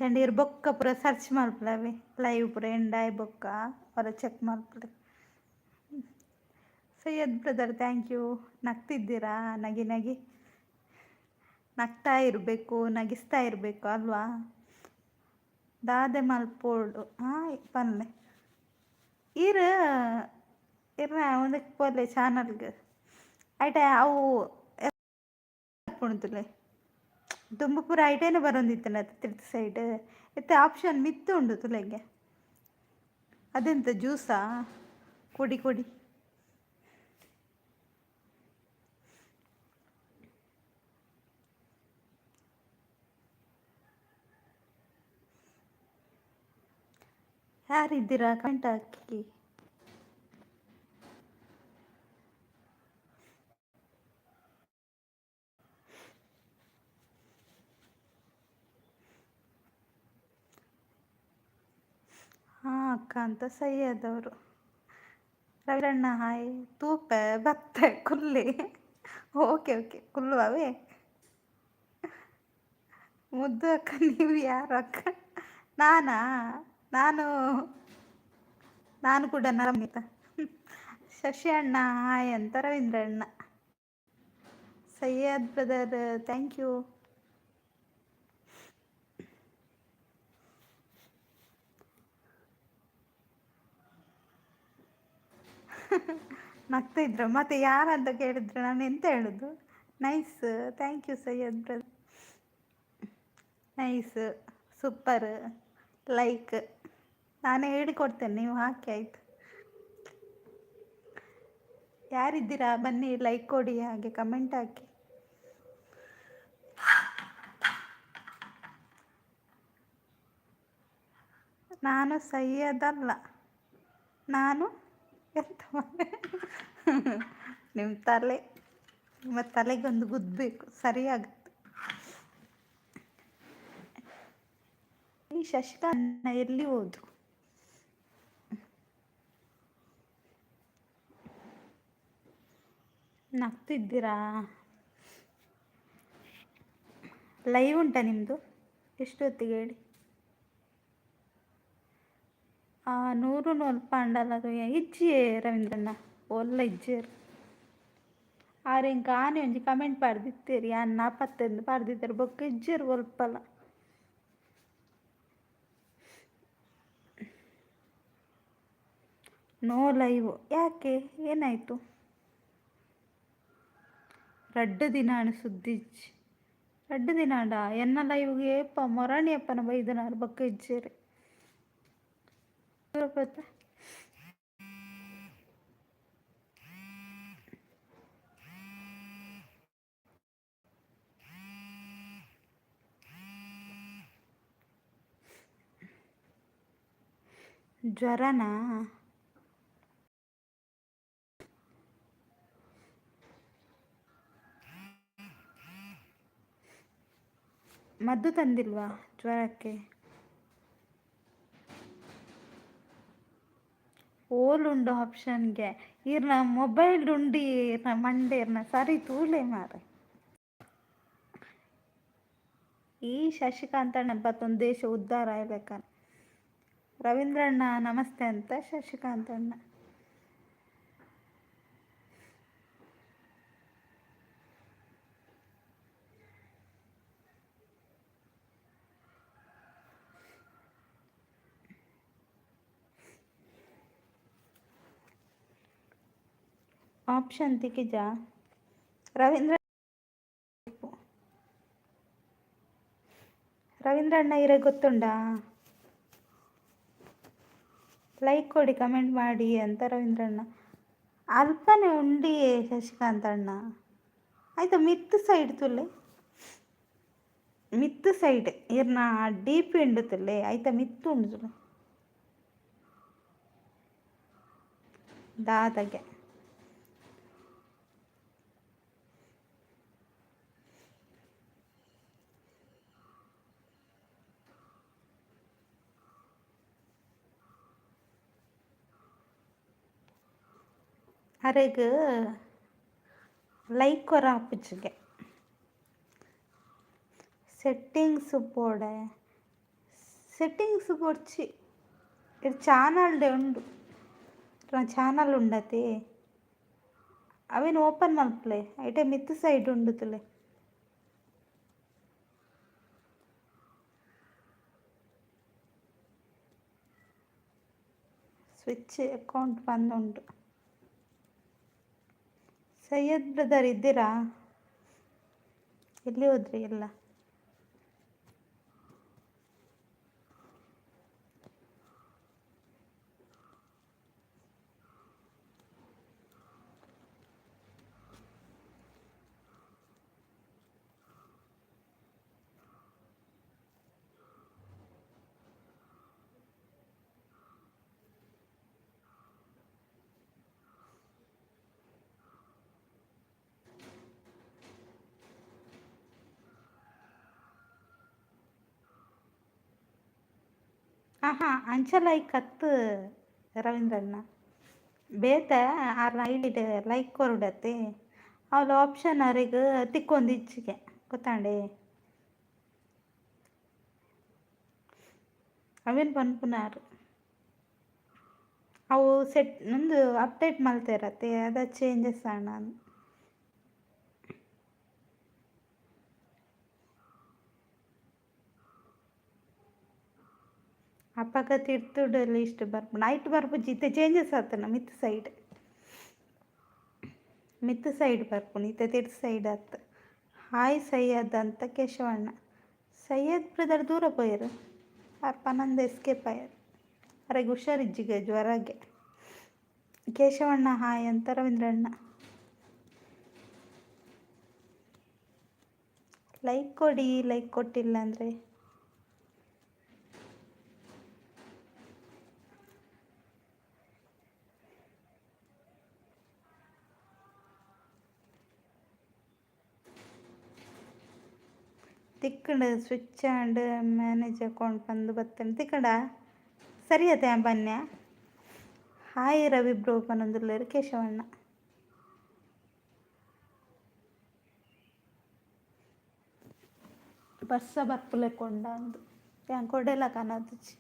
ಚಂಡೀರು ಬೊಕ್ಕ ಪೂರ ಸರ್ಚ್ ಮಾಡ್ಬಿಡವೆ, ಲೈವ್ ಪೂರ ಎಂಡ್ ಆಯ್ ಬೊಕ್ಕ ಅವರ ಚೆಕ್ ಮಾಡ್ಬಿಡಿ. Syed brother thank you. ನಗ್ತಿದ್ದೀರಾ? ನಗಿ ನಗಿ. ನಗ್ತಾ ಇರಬೇಕು, ನಗಿಸ್ತಾ ಇರಬೇಕು ಅಲ್ವಾ? ದಾದೆ ಮಲ್ಪೋಡು ಹಾಂ ಪನ್ಲೆ ಈರ ಇರ್ನ ಒಂದಕ್ಕೆ ಪೋಲೆ ಚಾನಲ್ಗೆ ಐಟ ಅವು ಪುಣ್ತುಲೆ ತುಂಬ ಪೂರ ಐಟೇನೆ ಬರೊಂದಿತ್ತನ ತಿರ್ತ್ ಸೈಡ್ ಇತ್ತೆ ಆಪ್ಷನ್ ಮಿತ್ತು ಉಂಡು ತುಲೆಗೆ. ಅದೆಂತ ಜ್ಯೂಸಾ? ಕೊಡಿ ಕೊಡಿ. ಯಾರಿದ್ದೀರಾ ಕಮೆಂಟ್ ಹಾಕಿ. ಹಾಂ ಅಕ್ಕ ಅಂತ ಸೈಯದವರು. ರವಿರಣ್ಣ ಹಾಯ್. ತೂಪೆ ಬತ್ತೆ ಕುಲ್ಲಿ. Okay okay ಕುಲ್ಲುವವೇ. ಮುದ್ದು ಅಕ್ಕ ನೀವು ಯಾರು ಅಕ್ಕ? ನಾನಾ? ನಾನು ನಾನು ಕೂಡ ನರಮಿತ. ಶಶಿ ಅಣ್ಣ ಹಾಯ್ ಅಂತ ರವೀಂದ್ರ ಅಣ್ಣ. Syed brother thank you. ನಗ್ತಾ ಇದ್ರು ಮತ್ತೆ ಯಾರಂತ ಕೇಳಿದ್ರೆ ನಾನು ಎಂತ ಹೇಳುದು? Nice thank you Syed brother. Nice super like ನಾನೇ ಹೇಳಿಕೊಡ್ತೇನೆ, ನೀವು ಹಾಕಿ ಆಯ್ತು. ಯಾರಿದ್ದೀರಾ ಬನ್ನಿ ಲೈಕ್ ಕೊಡಿ, ಹಾಗೆ ಕಮೆಂಟ್ ಹಾಕಿ. ನಾನು ಸೈಯದಲ್ಲ, ನಾನು ಎಂತ ನಿಮ್ಮ ತಲೆ, ನಿಮ್ಮ ತಲೆಗೊಂದು ಗುದ್ದಬೇಕು ಸರಿಯಾಗುತ್ತೆ. ಈ ಶಶಿಕಾಂತ್ ಎಲ್ಲಿ ಹೋದ್ರು? ನಗ್ತಿದ್ದೀರಾ? ಲೈವ್ ಉಂಟಾ ನಿಮ್ಮದು? ಎಷ್ಟು ಹೊತ್ತಿಗೆ ಹೇಳಿ? 100 ನೋಲ್ಪಾಂಡಲ್ಲ ಇಜ್ಜಿಯೇ ರವೀಂದ್ರಣ್ಣ ಒಲ್ಲ ಇಜ್ಜಿಯರು ಆರೆಂಕ ಆನೆ ಒಂಜಿ ಕಮೆಂಟ್ ಪಾಡ್ದಿತ್ತೇರಿ ಅನ್ನ 40 ಪಾಡ್ದಿದ್ದಾರೆ ಬೊಕ್ಕ ಇಜ್ಜಿಯರು ಒಲ್ಪಲ್ಲ. ನೋ ಲೈವ್ ಯಾಕೆ ಏನಾಯಿತು? ರಡ್ಡು ದಿನ ಸುದ್ದಿಜ್ಜಿ ರಡ್ಡು ದಿನಾಡ ಎನ್ನ ಲೈವ್ಗೆ ಏಪ ಮೊರಣಿ ಅಪ್ಪನ ಬೈದನಾರು ಬೊಕ್ಕ ಇಜ್ಜೇರಿ ಜ್ವರನಾ? ಮದ್ದು ತಂದಿಲ್ವಾ ಜ್ವರಕ್ಕೆ? ಓಲುಂಡು ಆಪ್ಷನ್ಗೆ ಇರ್ನ ಮೊಬೈಲ್ ಉಂಡಿ ಇರ್ನ ಮಂಡೆ ಇರ್ನ ಸರಿ ತೂಲೆ ಮಾರೆ. ಈ ಶಶಿಕಾಂತ್ ಅಣ್ಣ ಬತ್ತೊಂದು ದೇಶ ಉದ್ಧಾರ ಆಗ್ಬೇಕನ್ನ. ರವೀಂದ್ರಣ್ಣ ನಮಸ್ತೆ ಅಂತ ಶಶಿಕಾಂತ್ ಅಣ್ಣ. ಆಪ್ಷನ್ ತಿಕ್ಕಿಜ ರವೀಂದ್ರಣ್ಣ ಇರ ಗೊತ್ತುಂಡಾ? ಲೈಕ್ ಕೊಡಿ ಕಮೆಂಟ್ ಮಾಡಿ ಅಂತ ರವೀಂದ್ರಣ್ಣ. ಅಲ್ಪನೆ ಉಂಡಿ ಶಶಿಕಾಂತ್ ಅಣ್ಣ ಆಯ್ತಾ ಮಿತ್ತು ಸೈಡ್ ತುಲೆ ಮಿತ್ತು ಸೈಡ್ ಇರ್ನ ಡೀಪ್ ಉಂಡು ತುಲೆ ಆಯ್ತಾ ಮಿತ್ತು ಉಂಡು ತುಲೆ ದಾದಗೆ ಅರೆಗ್ ಲೈಕ್ ಕೊರ ಆಪುಜಿಗೆ ಸೆಟ್ಟಿಂಗ್ಸ್ ಪೋಡೆ ಸೆಟ್ಟಿಂಗ್ಸ್ ಪೊಡ್ಚಿ ಚಾನಲ್ಡೆ ಉಂಡು ಚಾನಲ್ ಉಂಡತೆ ಅವೇನು ಓಪನ್ ಮಲ್ಪಲೆ ಐಟೆ ಮಿತ್ತು ಸೈಡ್ ಉಂಡುತ್ತಲೆ ಸ್ವಿಚ್ ಅಕೌಂಟ್ ಬಂದುಂಟು. ಸೈಯದ್ ಬ್ರದರ್ ಇದ್ದೀರಾ? ಎಲ್ಲಿ ಹೋದ್ರಿ ಎಲ್ಲ? ಹಾಂ ಅಂಚ ಕತ್ತು ರವೀಂದ್ರಣ್ಣ ಬೇತ ಆರ್ ಐಡಿಡ್ ಲೈಕ್ ಕೊರುಡತ್ತೆ ಅವಳ ಆಪ್ಷನ್ ಅವ್ರಿಗೆ ತಿಕ್ಕೊಂದು ಇಚ್ಚಿಗೆ ಗೊತ್ತಾಂಡೆ ಅವೇನು ಪನ್ಪುನಾರು ಅವು ಸೆಟ್ ನಂದು ಅಪ್ಡೇಟ್ ಮಲ್ತಾ ಇರತ್ತೆ ಅದ ಚೇಂಜಸ್ ಅಣ್ಣ ಅಪ್ಪಗ ತಿಡ್ತುಡಲ್ಲಿ ಇಷ್ಟು ಬರ್ಪು ನೈಟ್ ಬರ್ಪುಜಿ ಇತ್ತೆ ಚೇಂಜಸ್ ಆತನ ಮಿತ್ ಸೈಡ್ ಬರ್ಪುಣಿ ಇತ್ತೆ ತಿರ್ತ್ ಸೈಡ್ ಆತ. ಹಾಯ್ ಸೈಯದ್ ಅಂತ ಕೇಶವಣ್ಣ. ಸೈಯದ್ ಬ್ರದರ್ ದೂರ ಪೋಯರು ಆರ್ ಪನಂದ ಎಸ್ಕೇಪ್ ಆಯರು ಅರೆಗೆ ಹುಷಾರಿಜ್ಜಿಗೆ ಜ್ವರಗೆ. ಕೇಶವಣ್ಣ ಹಾಯ್ ಅಂತ ರವೀಂದ್ರಣ್ಣ. ಲೈಕ್ ಕೊಡಿ, ಲೈಕ್ ಕೊಟ್ಟಿಲ್ಲ ಅಂದರೆ ತಿಕ್ಕಂಡು ಸ್ವಿಚ್ ಆ್ಯಂಡ್ ಮ್ಯಾನೇಜ್ ಅಕೌಂಟ್ ಬಂದು ಬರ್ತೇನೆ ತಿಕ್ಕಂಡ ಸರಿಯತ್ತೆ ಬನ್ಯ. ಹಾಯ್ ರವಿ ಬ್ರೋ ಪನೊಂದುಲ್ಲೇರು ಕೇಶವಣ್ಣ. ಬಸ್ಸ ಬರ್ಪುಲೆ ಕೊಂಡ ಅಂದು ಯಾನ್ ಕೊಡೆಲ್ಲ ಕಾಣದುಜಿ.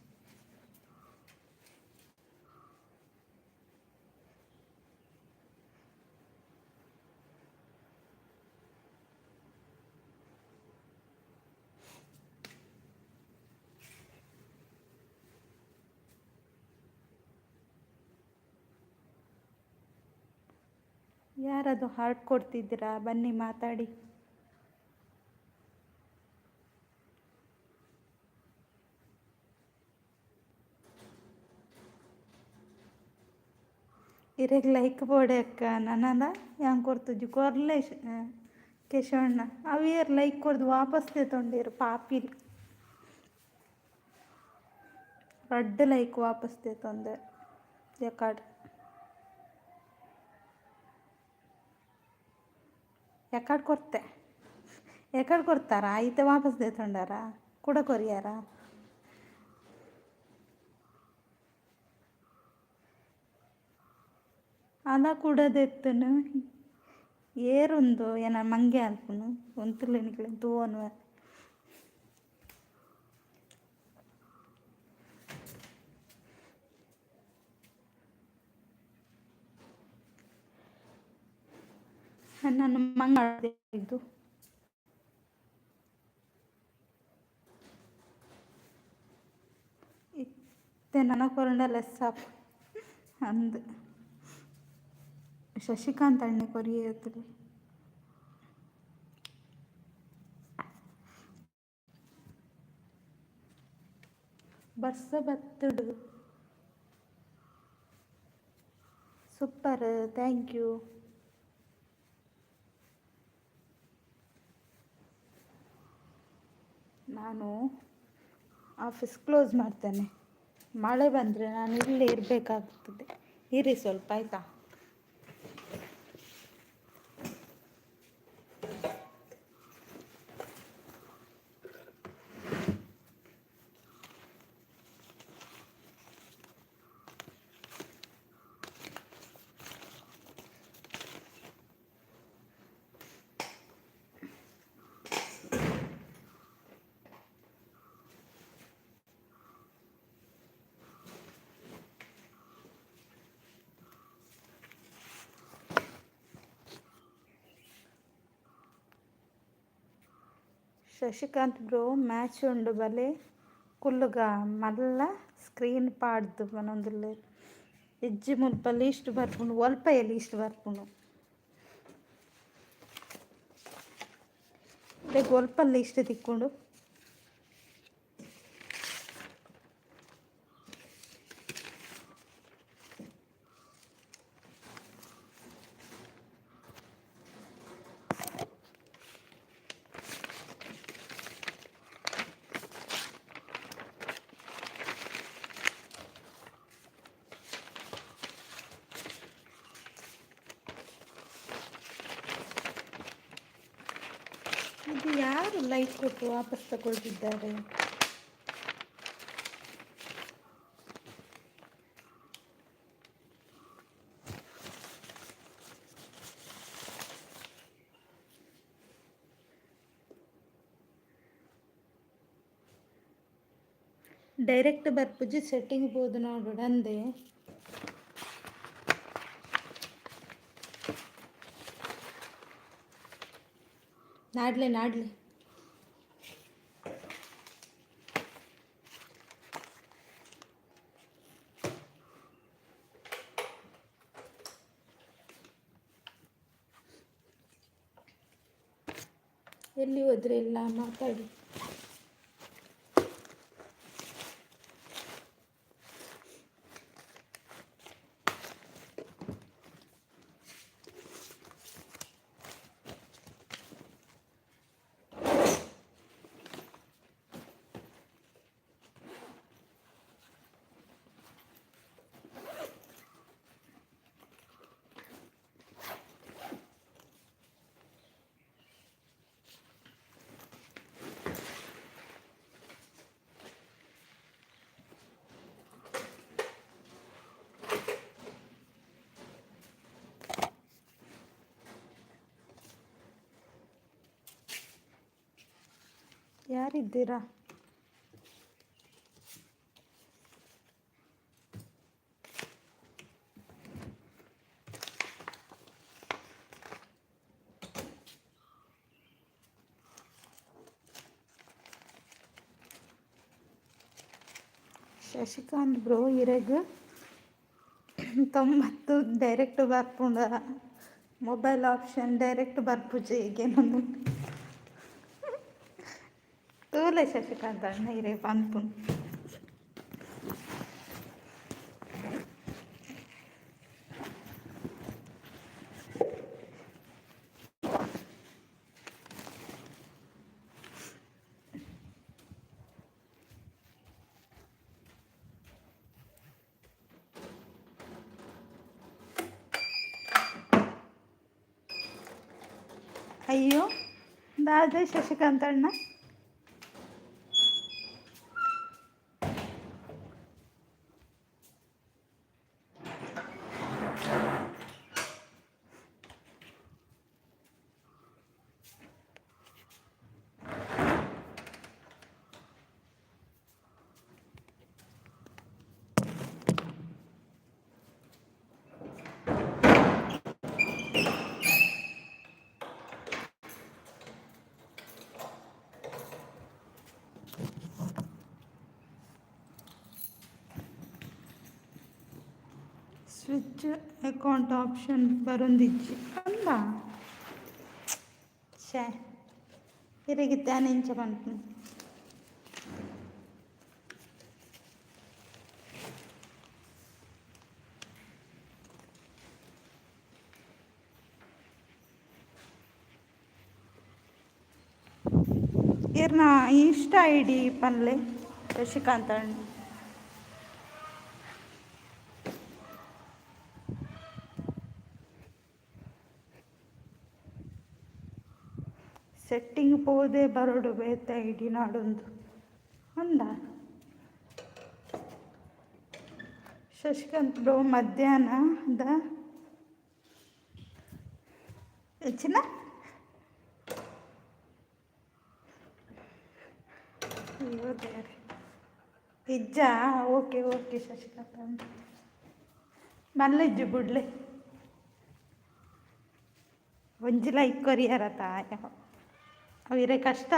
ಯಾರದು ಹಾರ್ಟ್ ಕೊಡ್ತಿದ್ದೀರಾ ಬನ್ನಿ ಮಾತಾಡಿ. ಇರೆಗ್ ಲೈಕ್ ಬೋಡೆ ಅಕ್ಕ ನನ್ನದ ಯಾನ್ ಕೊಡ್ತುಜಿ ಕೊರ್ಲೆ ಕೇಶವಣ್ಣ ಅವಿಯರ್ ಲೈಕ್ ಕೊಡ್ದು ವಾಪಸ್ ತೊಂಡಿರು ಪಾಪಿಲ್ ರಡ್ಡ್ ಲೈಕ್ ವಾಪಸ್ ತೊಂದೆ ಎಕಡ್ ಕೊಡ್ತೆ ಎಕಡ್ ಕೊಡ್ತಾರ ಐತೆ ವಾಪಸ್ ತೊಂಡಾರ ಕೂಡ ಕೊರಿಯಾರ ಅದ ಕೂಡದೆತ್ತನು ಏರುಂದು ಏನ ಮಂಗೆ ಅಲ್ಪನು ಒಂತುಲೆನಿಕ್ಲೆ ತೂವನು ನಾನು ಮಂಗ ಇದು ಇತ್ತೆ ನನ್ನ ಕೊರಂಡ ಲೆಸ್ ಆಪ್ ಅಂದ್ ಶಶಿಕಾಂತ್ ಅಣ್ಣೆ ಕೊರಿಯತ್ತಲು ಬರ್ಸ ಬತ್ತುಡು ಸೂಪರ್ ಥ್ಯಾಂಕ್ ಯು. ನಾನು ಆಫೀಸ್ ಕ್ಲೋಸ್ ಮಾಡ್ತೇನೆ. ಮಳೆ ಬಂದರೆ ನಾನು ಇಲ್ಲೇ ಇರಬೇಕಾಗ್ತದೆ. ಇರಿ ಸ್ವಲ್ಪ ಆಯಿತಾ. శశికాంత్ బ్రో మ్యాచ్ ఉండు భలే కుళ్ళుగా మళ్ళా స్క్రీన్ పాಡ್ದು ಮನೊಂದಿಲ್ಲ ಹೆಜ್ಜೆ ಮುಲ್ಪ ಲೀಸ್ಟ್ ಬರ್ಪುಂಡು ಒಲ್ಪಯ ಲೀಸ್ಟ್ ಬರ್ಪುಂಡು ಲೈಕ್ ಒಲ್ಪ ಲೀಸ್ಟ್ ತಿಕ್ಕೊಂಡು ಇದು ಯಾರು ಲೈಕ್ ಕೊಟ್ಟು ವಾಪಸ್ ತಗೊಳ್ತಿದ್ದಾರೆ ಡೈರೆಕ್ಟ್ ಬರ್ಪುಜಿ ಸೆಟ್ಟಿಂಗ್ ಬೋದು ನೋಡು ಅಂದೆ ನಾಡ್ಲೆ ಎಲ್ಲಿ ಹೋದ್ರೆ ಇಲ್ಲ ಮಾತಾಡಿ ಯಾರಿದ್ದೀರಾ ಶಶಿಕಾಂತ್ ಬ್ರೋ ಇರೆಗ್ 90 ಡೈರೆಕ್ಟ್ ಬರ್ಪುಂಡ ಮೊಬೈಲ್ ಆಪ್ಷನ್ ಡೈರೆಕ್ಟ್ ಬರ್ಪುಜಿ ಈಗೇನೊಂದು ತೂಲೆ ಶಶಿಕಾಂತ್ ಅಣ್ಣ ಇರೇ ಪನ್ಪುನ್ ಅಯ್ಯೋ ದಾದ ಶಶಿಕಾಂತ್ ಅಣ್ಣ ಸ್ವಿಚ್ ಅಕೌಂಟ್ ಆಪ್ಷನ್ ಬರೊಂದಿಜ್ಜಿ ಅಂದ ಛೇ ಇರಗಿತ್ತೆ ನೆಂಚ ಬಂತು ಇರ್ನ ಇನ್ಸ್ಟಾ ಐ ಡಿ ಪನ್ಲೆ ಶಶಿಕಾಂತ್ ಅಣ್ಣ ಸೆಟ್ಟಿಂಗ್ ಪೋದೆ ಬರೋಡು ಬೇತ ಐ ಡಿ ನಾಡೊಂದು ಅಂದ ಶಶಿಕಾಂತ್ ಬ್ರೋ ಮಧ್ಯಾಹ್ನದ ಹೆಚ್ಚಿನ ಅಯ್ಯೋ ದೇವ್ರೆ ಇಜ್ಜ ಓಕೆ ಓಕೆ ಶಶಿಕಾಂತ್ ಅಂತ ಮಲ್ಲಿಜ್ಜು ಬಿಡ್ಲೆ ಒಂಜಿ ಲೈಕ್ ಕೊರಿಯರ ತಾಯ ಅವಿರೇ ಕಷ್ಟ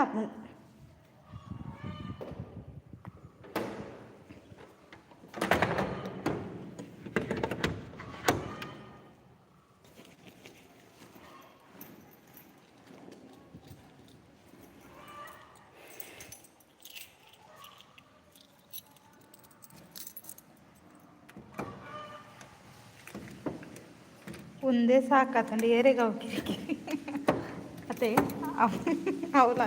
ಒಂದೇ ಸಾಕಾತಂడి ಏರೆಗೆ ಅವಕಿರಿ ಅದೇ ಅವಳ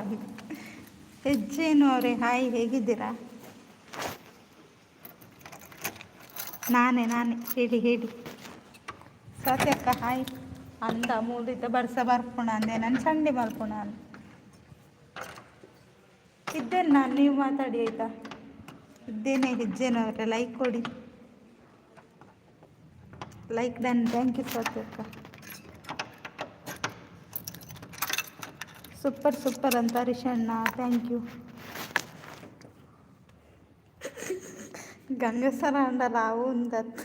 ಹೆಜ್ಜೇನು ಅವರೇ ಹಾಯ್ ಹೇಗಿದ್ದೀರಾ? ನಾನೇ ಹೇಳಿ ಸ್ವಾತಿ ಅಕ್ಕ ಹಾಯ್ ಅಂದ ಮೂಲಿತ ಬರ್ಸ ಬರ್ಪುಣ ಅಂದೆ ನಾನು ಚಂಡಿ ಮಲ್ಪುಣ ಅಂದ ಇದ್ದೇನೆ ನಾನು, ನೀವು ಮಾತಾಡಿ ಆಯಿತಾ. ಇದ್ದೇನೆ ಹೆಜ್ಜೆನೂ ಅವರೇ ಲೈಕ್ ಕೊಡಿ. Like done, thank you Swathi ಅಕ್ಕ. ಸೂಪರ್ ಅಂತ ಹರೀಶಣ್ಣ ಥ್ಯಾಂಕ್ ಯು. ಗಂಗಸರ ಅಂಡಲ್ಲ ಅವು ಉಂದತ್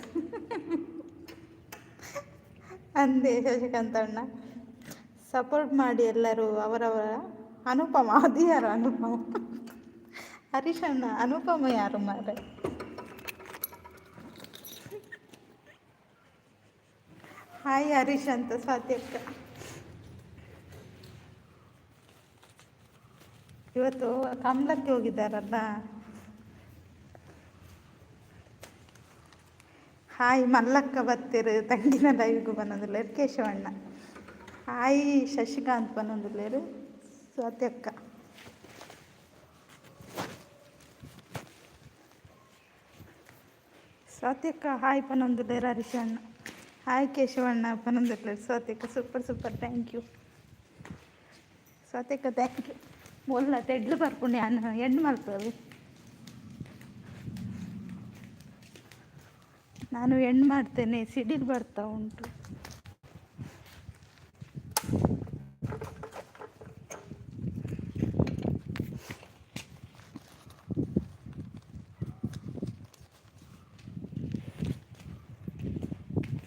ಅಂದೆ ಶಶಿಕಾಂತ್ ಅಣ್ಣ. ಸಪೋರ್ಟ್ ಮಾಡಿ ಎಲ್ಲರೂ ಅವರವರ. ಅನುಪಮ ಅದು ಯಾರು ಅನುಪಮ? ಹರೀಶಣ್ಣ ಅನುಪಮ ಯಾರು ಮಾರೆ? ಹಾಯ್ ಹರೀಶ್ ಅಂತ ಸ್ವಾತಿ ಅಕ್ಕ. ಇವತ್ತು ಕಮಲಕ್ಕೆ ಹೋಗಿದ್ದಾರಲ್ಲ. ಹಾಯ್ ಮಲ್ಲಕ್ಕ ಬತ್ತಿರು ತಂಗಿನ ಲೈವ್ಗೂ ಬಂದೊಂದುಲ್ಲೇರು ಕೇಶವಣ್ಣ. ಹಾಯ್ ಶಶಿಕಾಂತ್ ಬಂದೊಂದುಲ್ಲೇರು ಸ್ವಾತಿ ಅಕ್ಕ. ಸ್ವಾತಿ ಅಕ್ಕ ಹಾಯ್ ಪನ್ನೊಂದುಲ್ಲೇರು ಹರೀಶಣ್ಣ. ಹಾಯ್ ಕೇಶವಣ್ಣ ಪನ್ನೊಂದುಲ್ಲೇರು ಸ್ವಾತಿ ಅಕ್ಕ. ಸೂಪರ್ ಥ್ಯಾಂಕ್ ಯು ಸ್ವಾತಿ ಅಕ್ಕ, ಥ್ಯಾಂಕ್ ಯು. ಮೊಲ್ಲ ತೆಡ್ಲು ಬರ್ಪುಣ್ಯ ಹೆಣ್ಣು ಮಲ್ಪದು. ನಾನು ಹೆಣ್ಣು ಮಾಡ್ತೇನೆ, ಸಿಡಿಲು ಬರ್ತಾ ಉಂಟು.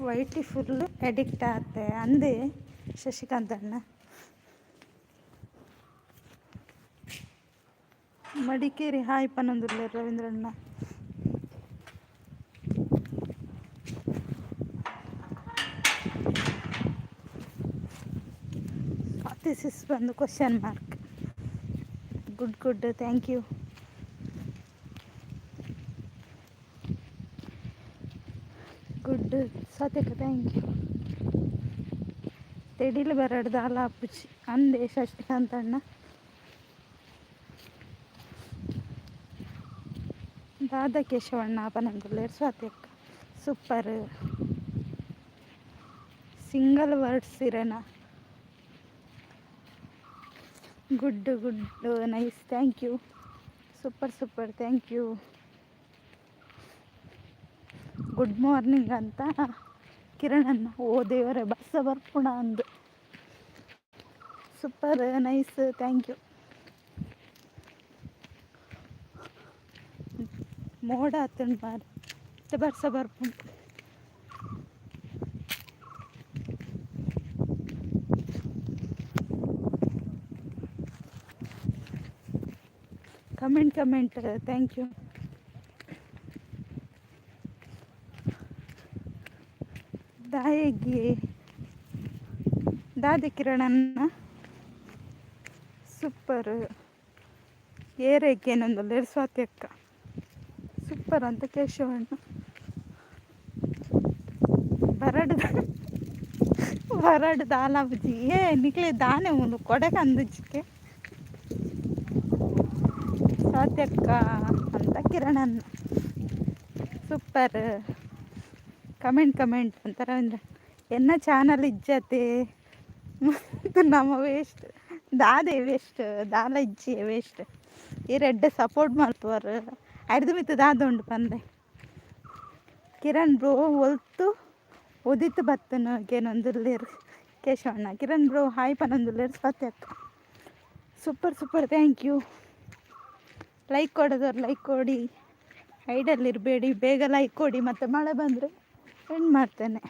ವೈಟಿ ಫುಲ್ ಅಡಿಕ್ಟ್ ಆಗುತ್ತೆ ಅಂದೆ ಶಶಿಕಾಂತ್ ಅಣ್ಣ. ಮಡಿಕೇರಿ ಹಾಯ್ ಪನ್ನೊಂದುಲ್ಲೆ ರವೀಂದ್ರಣ್ಣ. ದಿಸ್ ಇಸ್ ಬಂದು question mark. Good thank you. Good ಸತ್ಯಕ ಥ್ಯಾಂಕ್ ಯು. ತೆಡಿಲು ಬರಡು ದಾಲ ಅಪ್ಪುಚಿ ಅಂದೆ ಶಶಿಕಾಂತ್ ಅಣ್ಣ. ದಾದ ಕೇಶವಣ್ಣ ಪನಂಗುಲ್ಲೇರು ಸ್ವಾತಿ ಅಕ್ಕ. ಸೂಪರ್. ಸಿಂಗಲ್ ವರ್ಡ್ಸ್ ಇರೋಣ. Good nice thank you. Super thank you. Good morning ಅಂತ ಕಿರಣನ್ನ. ಓ ದೇವರೇ ಬಸ್ಸ ಬರ್ಪುಣ ಅಂದು. Super nice thank you. ಮೋಡ ಹತ್ತಂಡು ಮಾರಿ ಬರ್ಸ ಬರ್ಪುಣ. Comment thank you. ದಾದೆ ಕಿರಣನ್ನ. ಸೂಪರ್. ಏರೇಕೇನೊಂದಲ್ಲೇರು ಸ್ವಾತಿ ಅಕ್ಕ. ಸೂಪರ್ ಅಂತ ಕೇಶವಣ್ಣ. ಬರಡು ದಾಲ ಬುಜಿ ನಿಕ್ಲೆ ದಾನೆ ಉಂಡು ಕೊಡೆಗೆ ಅಂದಿಜ್ಜಿಗೆ ಸ್ವಾತಿ ಅಕ್ಕ ಅಂತ ಕಿರಣನ್ನ. ಸೂಪರ್. ಕಮೆಂಟ್ ಅಂತ ರವೀಂದ್ರ. ಎನ್ನ ಚಾನಲ್ ಇಜ್ಜತೆ ನಮ್ಮ ವೇಸ್ಟ್ ದಾದೆ ವೇಸ್ಟ್ ದಾಲ ಇಜ್ಜಿ ವೇಸ್ಟ್. ಈ ರೆಡ್ಡೆ ಸಪೋರ್ಟ್ ಮಲ್ಪುವರು ಅಡ್ದು ಮಿತ್ತು ದಾದ ಉಂಡು ಪಂದೆ. ಕಿರಣ್ ಬ್ರೋ ಒಲ್ತು ಒದಿತು ಬತ್ತನು ಏನೊಂದುಲ್ಲೇರು ಕೇಶವಣ್ಣ. ಕಿರಣ್ ಬ್ರೋ ಹಾಯ್ ಪನೊಂದುಲ್ಲೇರು ಸ್ವಾತಿ ಅಕ್ಕ. Super thank you. ಲೈಕ್ ಕೊಡೋದವ್ರು ಲೈಕ್ ಕೊಡಿ, ಐಡಲ್ಲಿರಬೇಡಿ, ಬೇಗ ಲೈಕ್ ಕೊಡಿ. ಮತ್ತು ಮಳೆ ಬಂದರೆ ಎಂಡ್ ಮಾಡ್ತೇನೆ.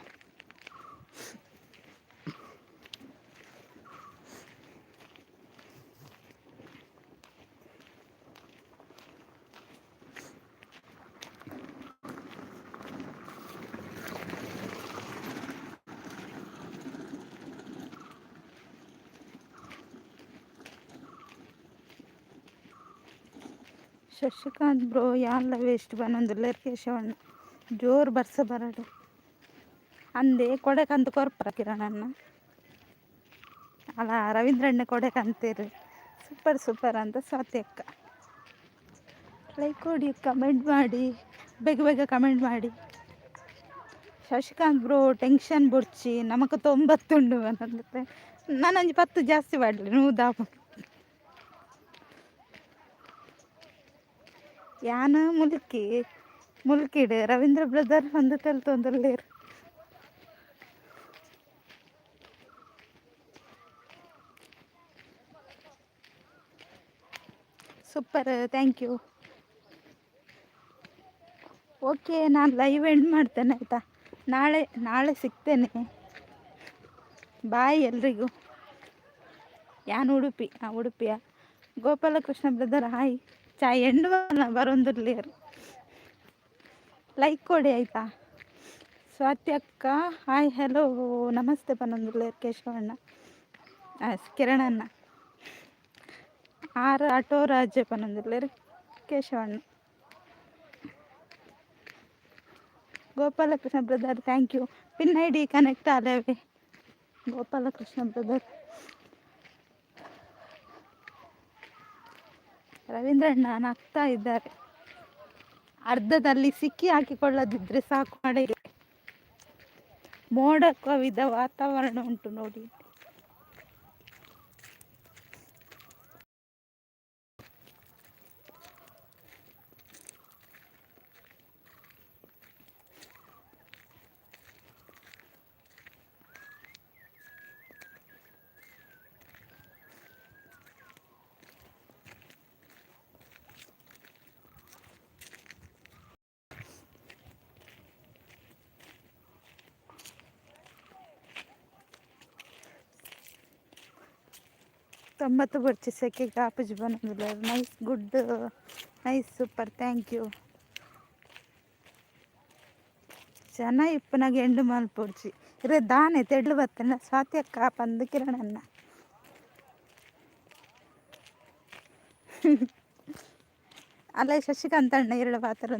ಶಶಿಕಾಂತ್ ಬ್ರೋ ಯಾನ್ಲ ವೇಸ್ಟ್ ಬನ್ನೊಂದುಲ್ಲೇರು ಕೇಶವಣ್ಣ. ಜೋರು ಬರ್ಸ ಬರಡು ಅಂದೆ ಕೊಡೆಕಂತ ಕೊರ್ಪರ ಕಿರಣನ್ನ ಅಲ್ಲ ರವೀಂದ್ರಣ್ಣ ಕೊಡೆಕಂತೀರಿ. ಸೂಪರ್ ಸೂಪರ್ ಅಂತ ಸ್ವಾತಿ ಅಕ್ಕ. ಲೈಕ್ ಕೊಡಿ, ಕಮೆಂಟ್ ಮಾಡಿ, ಬೇಗ ಬೇಗ ಕಮೆಂಟ್ ಮಾಡಿ. ಶಶಿಕಾಂತ್ ಬ್ರೋ ಟೆನ್ಷನ್ ಬುಡ್ಚಿ ನಮಕ್ 90 ಉಂಡು ಅನ್ನತ್ತೆ. ನಾನು 10 ಜಾಸ್ತಿ ಮಾಡಲಿ ನೂದಾಪ ಯಾನು ಮುಲ್ಕಿಡ್ ರವೀಂದ್ರ ಬ್ರದರ್ ಒಂದು ತೊಂದರ್ಲೇರು. Super, thank you. ಓಕೆ, ನಾನು ಲೈವ್ ಎಂಡ್ ಮಾಡ್ತೇನೆ ಆಯಿತಾ. ನಾಳೆ ಸಿಗ್ತೇನೆ. ಬಾಯ್ ಎಲ್ರಿಗೂ. ಯಾನು ಉಡುಪಿಯ ಗೋಪಾಲಕೃಷ್ಣ ಬ್ರದರ್ ಹಾಯ್. ಚಾಯ್ ಎಂಡು ಬರೊಂದುರ್ಲೇರು. ಲೈಕ್ ಕೊಡಿ ಆಯಿತಾ. ಸ್ವಾತಿ ಅಕ್ಕ ಹಾಯ್ ಹಲೋ ನಮಸ್ತೆ ಪನ್ನೊಂದುರ್ಲೇರು. ಕೇಶವಣ್ಣ ಕಿರಣಣ್ಣ ಆಟೋ ರಾಜ್ಯ ಪನ್ನೊಂದುರ್ಲೇರು. ಕೇಶವಣ್ಣ Gopalakrishna brother thank you. Pin ID connect ಆಲೇವೆ ಗೋಪಾಲಕೃಷ್ಣ ಬ್ರದರ್. ರವೀಂದ್ರಣ್ಣ ನಗ್ತಾ ಇದ್ದಾರೆ. ಅರ್ಧದಲ್ಲಿ ಸಿಕ್ಕಿ ಹಾಕಿಕೊಳ್ಳದಿದ್ರೆ ಸಾಕು. ಮಳೆಗೆ ಮೋಡ ಕವಿದ ವಾತಾವರಣ ಉಂಟು ನೋಡಿ. ತೊಂಬತ್ತು ಬರ್ಚಿ ಸೆಕೆಗೆ ಆಪುಜಿ ಬಂದಿಲ್ಲ. Nice, good, nice, super, thank you. ಜನ ಇಪ್ಪನಾಗ ಎಂಡು ಮಲ್ಪೊಡ್ಚಿ ಇರೇ ದಾನೆ ತೆಡ್ಲು ಬತ್ತನ ಸ್ವಾತಿ ಅಕ್ಕ ಪಂದು ಕಿರಣನ್ನ ಅಲ್ಲ ಶಶಿಕಾಂತ್ ಅಣ್ಣ 2 ಪಾತ್ರ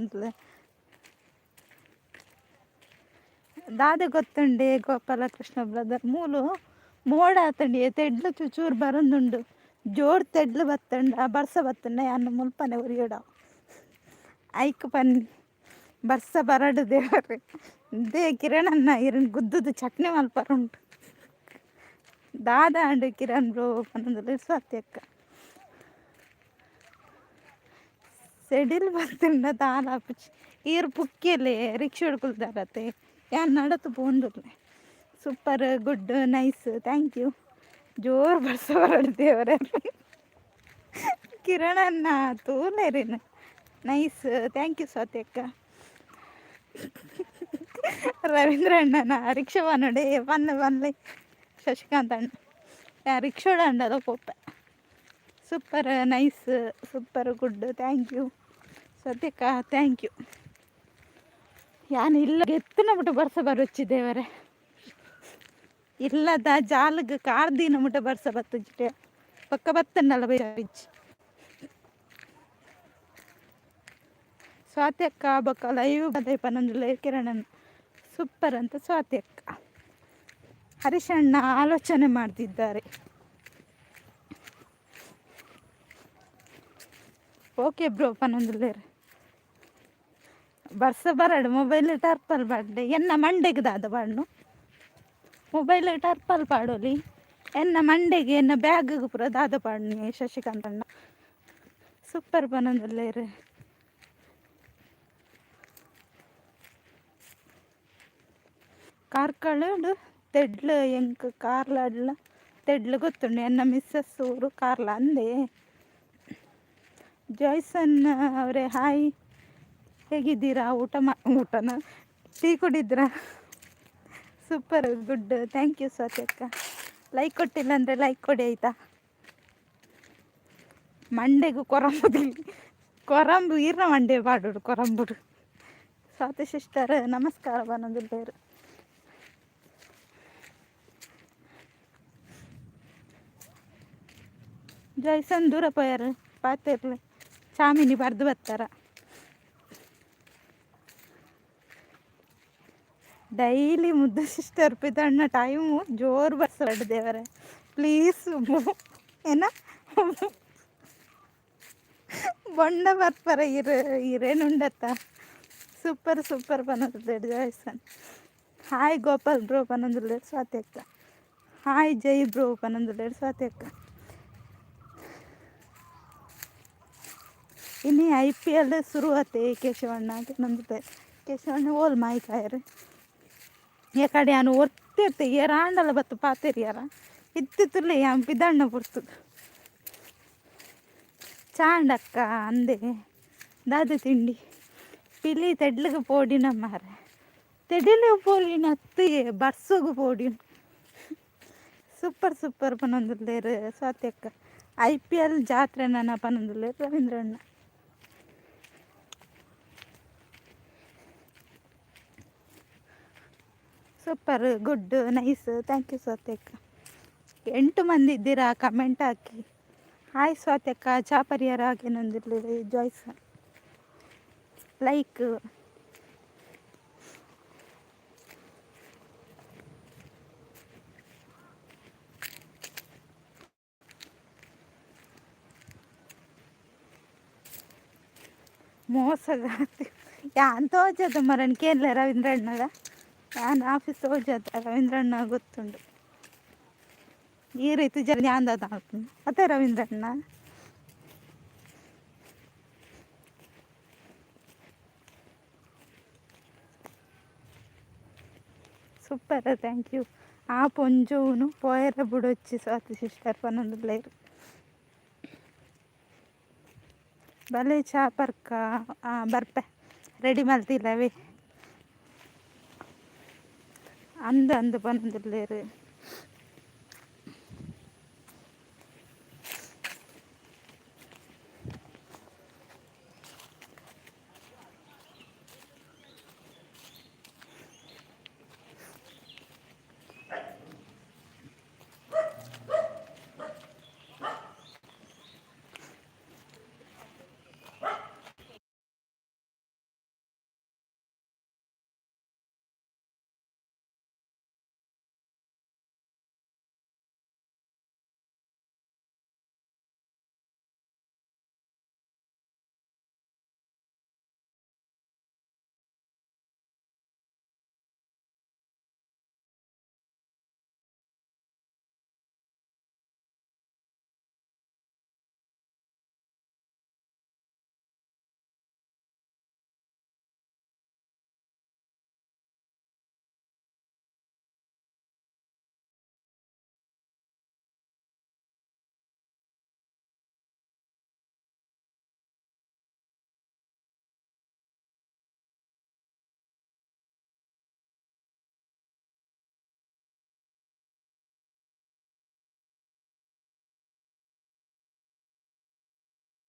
ದಾದೆ ಗೊತ್ತುಂಡೆ ಗೋಪಾಲಕೃಷ್ಣ ಬ್ರದರ್ ಮೂಲು ಮೋಡ ಆತಂಡಿ ತೆಡ್ಲು ಚೂಚೂರು ಬರೊಂದುಂಡು. ಜೋರ್ ತೆಡ್ಲು ಬತ್ತಂಡ ಬರ್ಸ ಬತ್ತಂಡ ಅನ್ನ ಮುಲ್ಪನೆ ಉರಿಯೋಡ ಐಕ್ ಪನ್ನಿ ಬರ್ಸ ಬರಡು ದೇವರೇ. ದೇ ಕಿರಣನ್ನ ಇರನ್ ಗುದ್ದುದು ಚಟ್ನಿ ಮಲ್ಪರುಂಟು. ದಾದ ಅಂಡು ಕಿರಣ್ ಬ್ರೋ ಪನ್ನೊಂದುರ್ಲೇರು. ಸ್ವಾತಿ ಅಕ್ಕ ಸೆಡಿಲ್ ಬತ್ತಂಡ ದಾಲಾಪುಚಿ ಈರು ಪುಕ್ಕಿಯಲ್ಲೇ ರಿಕ್ಷಾ ಹಿಡ್ಕೊಳ್ತಾರತ್ತೆ. ಯಾರು ನಡತು ಪೋಂಡುರ್ಲೆ. Super, good, nice, thank you. ಜೋರು ಬರ್ಸ ಬರಡು ದೇವರೇ. ಕಿರಣನ್ನ ತೂಲೇರಿನ ನೈಸ್, ಥ್ಯಾಂಕ್ ಯು ಸ್ವಾತಿ ಅಕ್ಕ. ರವೀಂದ್ರ ಅಣ್ಣನ ರಿಕ್ಷಾ ನೋಡಿ ಬನ್ನಿ ಶಶಿಕಾಂತ್ ಅಣ್ಣ ರಿಕ್ಷೋಡ ಅಂಡದ ಪೋಪ. Super, nice, super, good, thank you Swathi ಅಕ್ಕ, ಥ್ಯಾಂಕ್ ಯು. ಯಾನು ಇಲ್ಲ ಎತ್ತಿನ ಮುಟ್ಟ ಬರ್ಸ ಬರೊಚ್ಚಿ ದೇವರೇ. ಇಲ್ಲದ ಜಾಲಗ್ ಕಾರ್ದಿನ ಮುಟ್ಟ ಬರ್ಸ ಬತ್ತಿಟ್ಟೆ ಪಕ್ಕ ಬತ್ತಂಡಲ್ಲ ಬೇಜ್. ಸ್ವಾತಿ ಅಕ್ಕ ಬಕ್ಕ ಲೈವ್ ಬದೇ ಪನ್ನೊಂದುರ್ಲೆ ಕಿರಣನ್ ಸೂಪರ್ ಅಂತ ಸ್ವಾತಿ ಅಕ್ಕ. ಹರೀಶಣ್ಣ ಆಲೋಚನೆ ಮಾಡ್ತಿದ್ದಾರೆ. ಓಕೆ ಬ್ರೋ ಪನ್ನೊಂದುರ್ಲೇರು. ಬರ್ಸ ಬರಡು ಮೊಬೈಲ್ ಟರ್ಪಲ್ ಬಾಡ್ಡೆ ಎನ್ನ ಮಂಡೆಗೆ ದಾದ ಬಾಡ್ನು ಮೊಬೈಲ್ ಟರ್ಪಲ್ ಪಾಡೋಲಿ ಎನ್ನ ಮಂಡೆಗೆ ಎನ್ನ ಬ್ಯಾಗಿಗೆ ಪೂರ ದಾದ ಪಾಡ್ನಿ ಶಶಿಕಾಂತ್ ಅಣ್ಣ. ಸೂಪರ್ ಪನ್ನೊಂದುರ್ಲೇರು. ಕಾರ್ಕಳು ತೆಡ್ಲು ಎಂಕ್ ಕಾರ್ಲಾಡ್ಲ ತೆಡ್ಲು ಗೊತ್ತುಂಡು. ಎನ್ನ ಮಿಸ್ಸಸ್ ಊರು ಕಾರ್ಲ ಅಂದೆ. ಜಾಯ್ಸನ್ ಅವರೇ ಹಾಯ್, ಹೇಗಿದ್ದೀರಾ? ಊಟನ ಟೀ ಕುಡಿದ್ರಾ? Super, good, thank you Swathi ಅಕ್ಕ. ಲೈಕ್ ಕೊಟ್ಟಿಲ್ಲ ಅಂದರೆ ಲೈಕ್ ಕೊಡಿ ಆಯಿತಾ. ಮಂಡೆಗೂ ಕೊರಂಬು ಇರ ಮಂಡೆ ಪಾಡೋಡು ಕೊರಂಬುಡು. ಸ್ವಾತಿ ಸಿಸ್ಟರ್ ನಮಸ್ಕಾರ ಪನ್ನೊಂದುರ್ಲೇರು. ಜಾಯ್ಸನ್ ದೂರ ಪೋಯಾರು ಪಾತಿರ್ಲೆ ಚಾಮಿನಿ ಬರ್ದು ಬರ್ತಾರ. ಡೈಲಿ ಮುದ್ದು ಸಿಸ್ಟರ್ ಪಿತಣ್ಣ ಟೈಮು ಜೋರು ಬರ್ಸೋಡು ದೇವರೇ ಪ್ಲೀಸ್ ಏನ ಬೊಂಡ ಬರ್ಪರ ಇರೇನುಂಡತ್ತ ಸೂಪರ್ ಸೂಪರ್ ಪನ್ನೊಂದುಲ್ಲೇಡು ಜಾಯ್ಸನ್ ಹಾಯ್ ಗೋಪಾಲ್ ಬ್ರೋ ಪನ್ನೊಂದುಲ್ಲೇಡು ಸ್ವಾತಿ ಅಕ್ಕ ಹಾಯ್ ಜೈ ಬ್ರೋ ಪನ್ನೊಂದುಲ್ಲೇಡು ಸ್ವಾತಿ ಅಕ್ಕ ಇನ್ನು IPL ಶುರು ಆತೆ ಕೇಶವಣ್ಣ ನಂದು ಕೇಶವಣ್ಣ ಓಲ್ ಮಾಯ್ಕಾಯರು ಈ ಕಡೆ ನಾನು ಒತ್ತಿರ್ತೆ ಏರಾಂಡಲ ಬತ್ತು ಪಾತೇರಿಯಾರ ಇತ್ತಿತ್ತುಲ್ಲ ಯಾನ್ ಪಿದಣ್ಣ ಪುರ್ತು ಚಾಂಡಕ್ಕ ಅಂದೆ ದಾದ ತಿಂಡಿ ಪಿಲಿ ತೆಡ್ಲಿಗೆ ಪೋಡಿನ ಮಾರ ತೆಡಿಲಿಗೆ ಪೋಡಿನ ಅತ್ತೆ ಬರ್ಸೋಗು ಪೋಡಿನ ಸೂಪರ್ ಸೂಪರ್ ಪನ್ನೊಂದುಲ್ಲೇರು ಸ್ವಾತ್ಯಕ್ಕ IPL ಜಾತ್ರೆ ನನ್ನ ಪನ್ನೊಂದುಲ್ಲೇರು ರವೀಂದ್ರಣ್ಣ super good nice thank you ಸ್ವಾತ್ಯಕ್ಕ 8 ಮಂದಿ ಇದ್ದೀರಾ ಕಮೆಂಟ್ ಹಾಕಿ ಹಾಯ್ ಸ್ವಾತ್ಯಕ್ಕ ಚಾ ಪರಿಹಾರ ಹಾಗೇನೊಂದಿರಲಿ ಜಾಯ್ಸ್ ಲೈಕ್ ಮೋಸಗಾತಿ ಯಾನ್ ತೋಜದ ಮರನ್ ಕೇರಳ ರವೀಂದ್ರಣ್ಣದ ಯಾನ್ ಆಫೀಸ್ ತೋಜದ ರವೀಂದ್ರಣ್ಣ ಗೊತ್ತುಂಡು ಈ ರೀತಿ ಜನ ಯಾಂದದ ಮತ್ತೆ ರವೀಂದ್ರಣ್ಣ ಸೂಪರ್ ಥ್ಯಾಂಕ್ ಯು ಆ ಪೊಂಜೋನು ಪೋಯರ ಬುಡೊಚ್ಚಿ ಸ್ವಾತಿ ಸಿಸ್ಟರ್ ಪನ್ನೊಂದುಲ್ಲೇರು ಬಲೆ ಚಾಪರ್ಕ ಬರ್ಪೆ ರೆಡಿ ಮಲ್ತಿಲ್ಲವೇ ಅಂದು ಪನ್ನೊಂದುಲ್ಲೇರು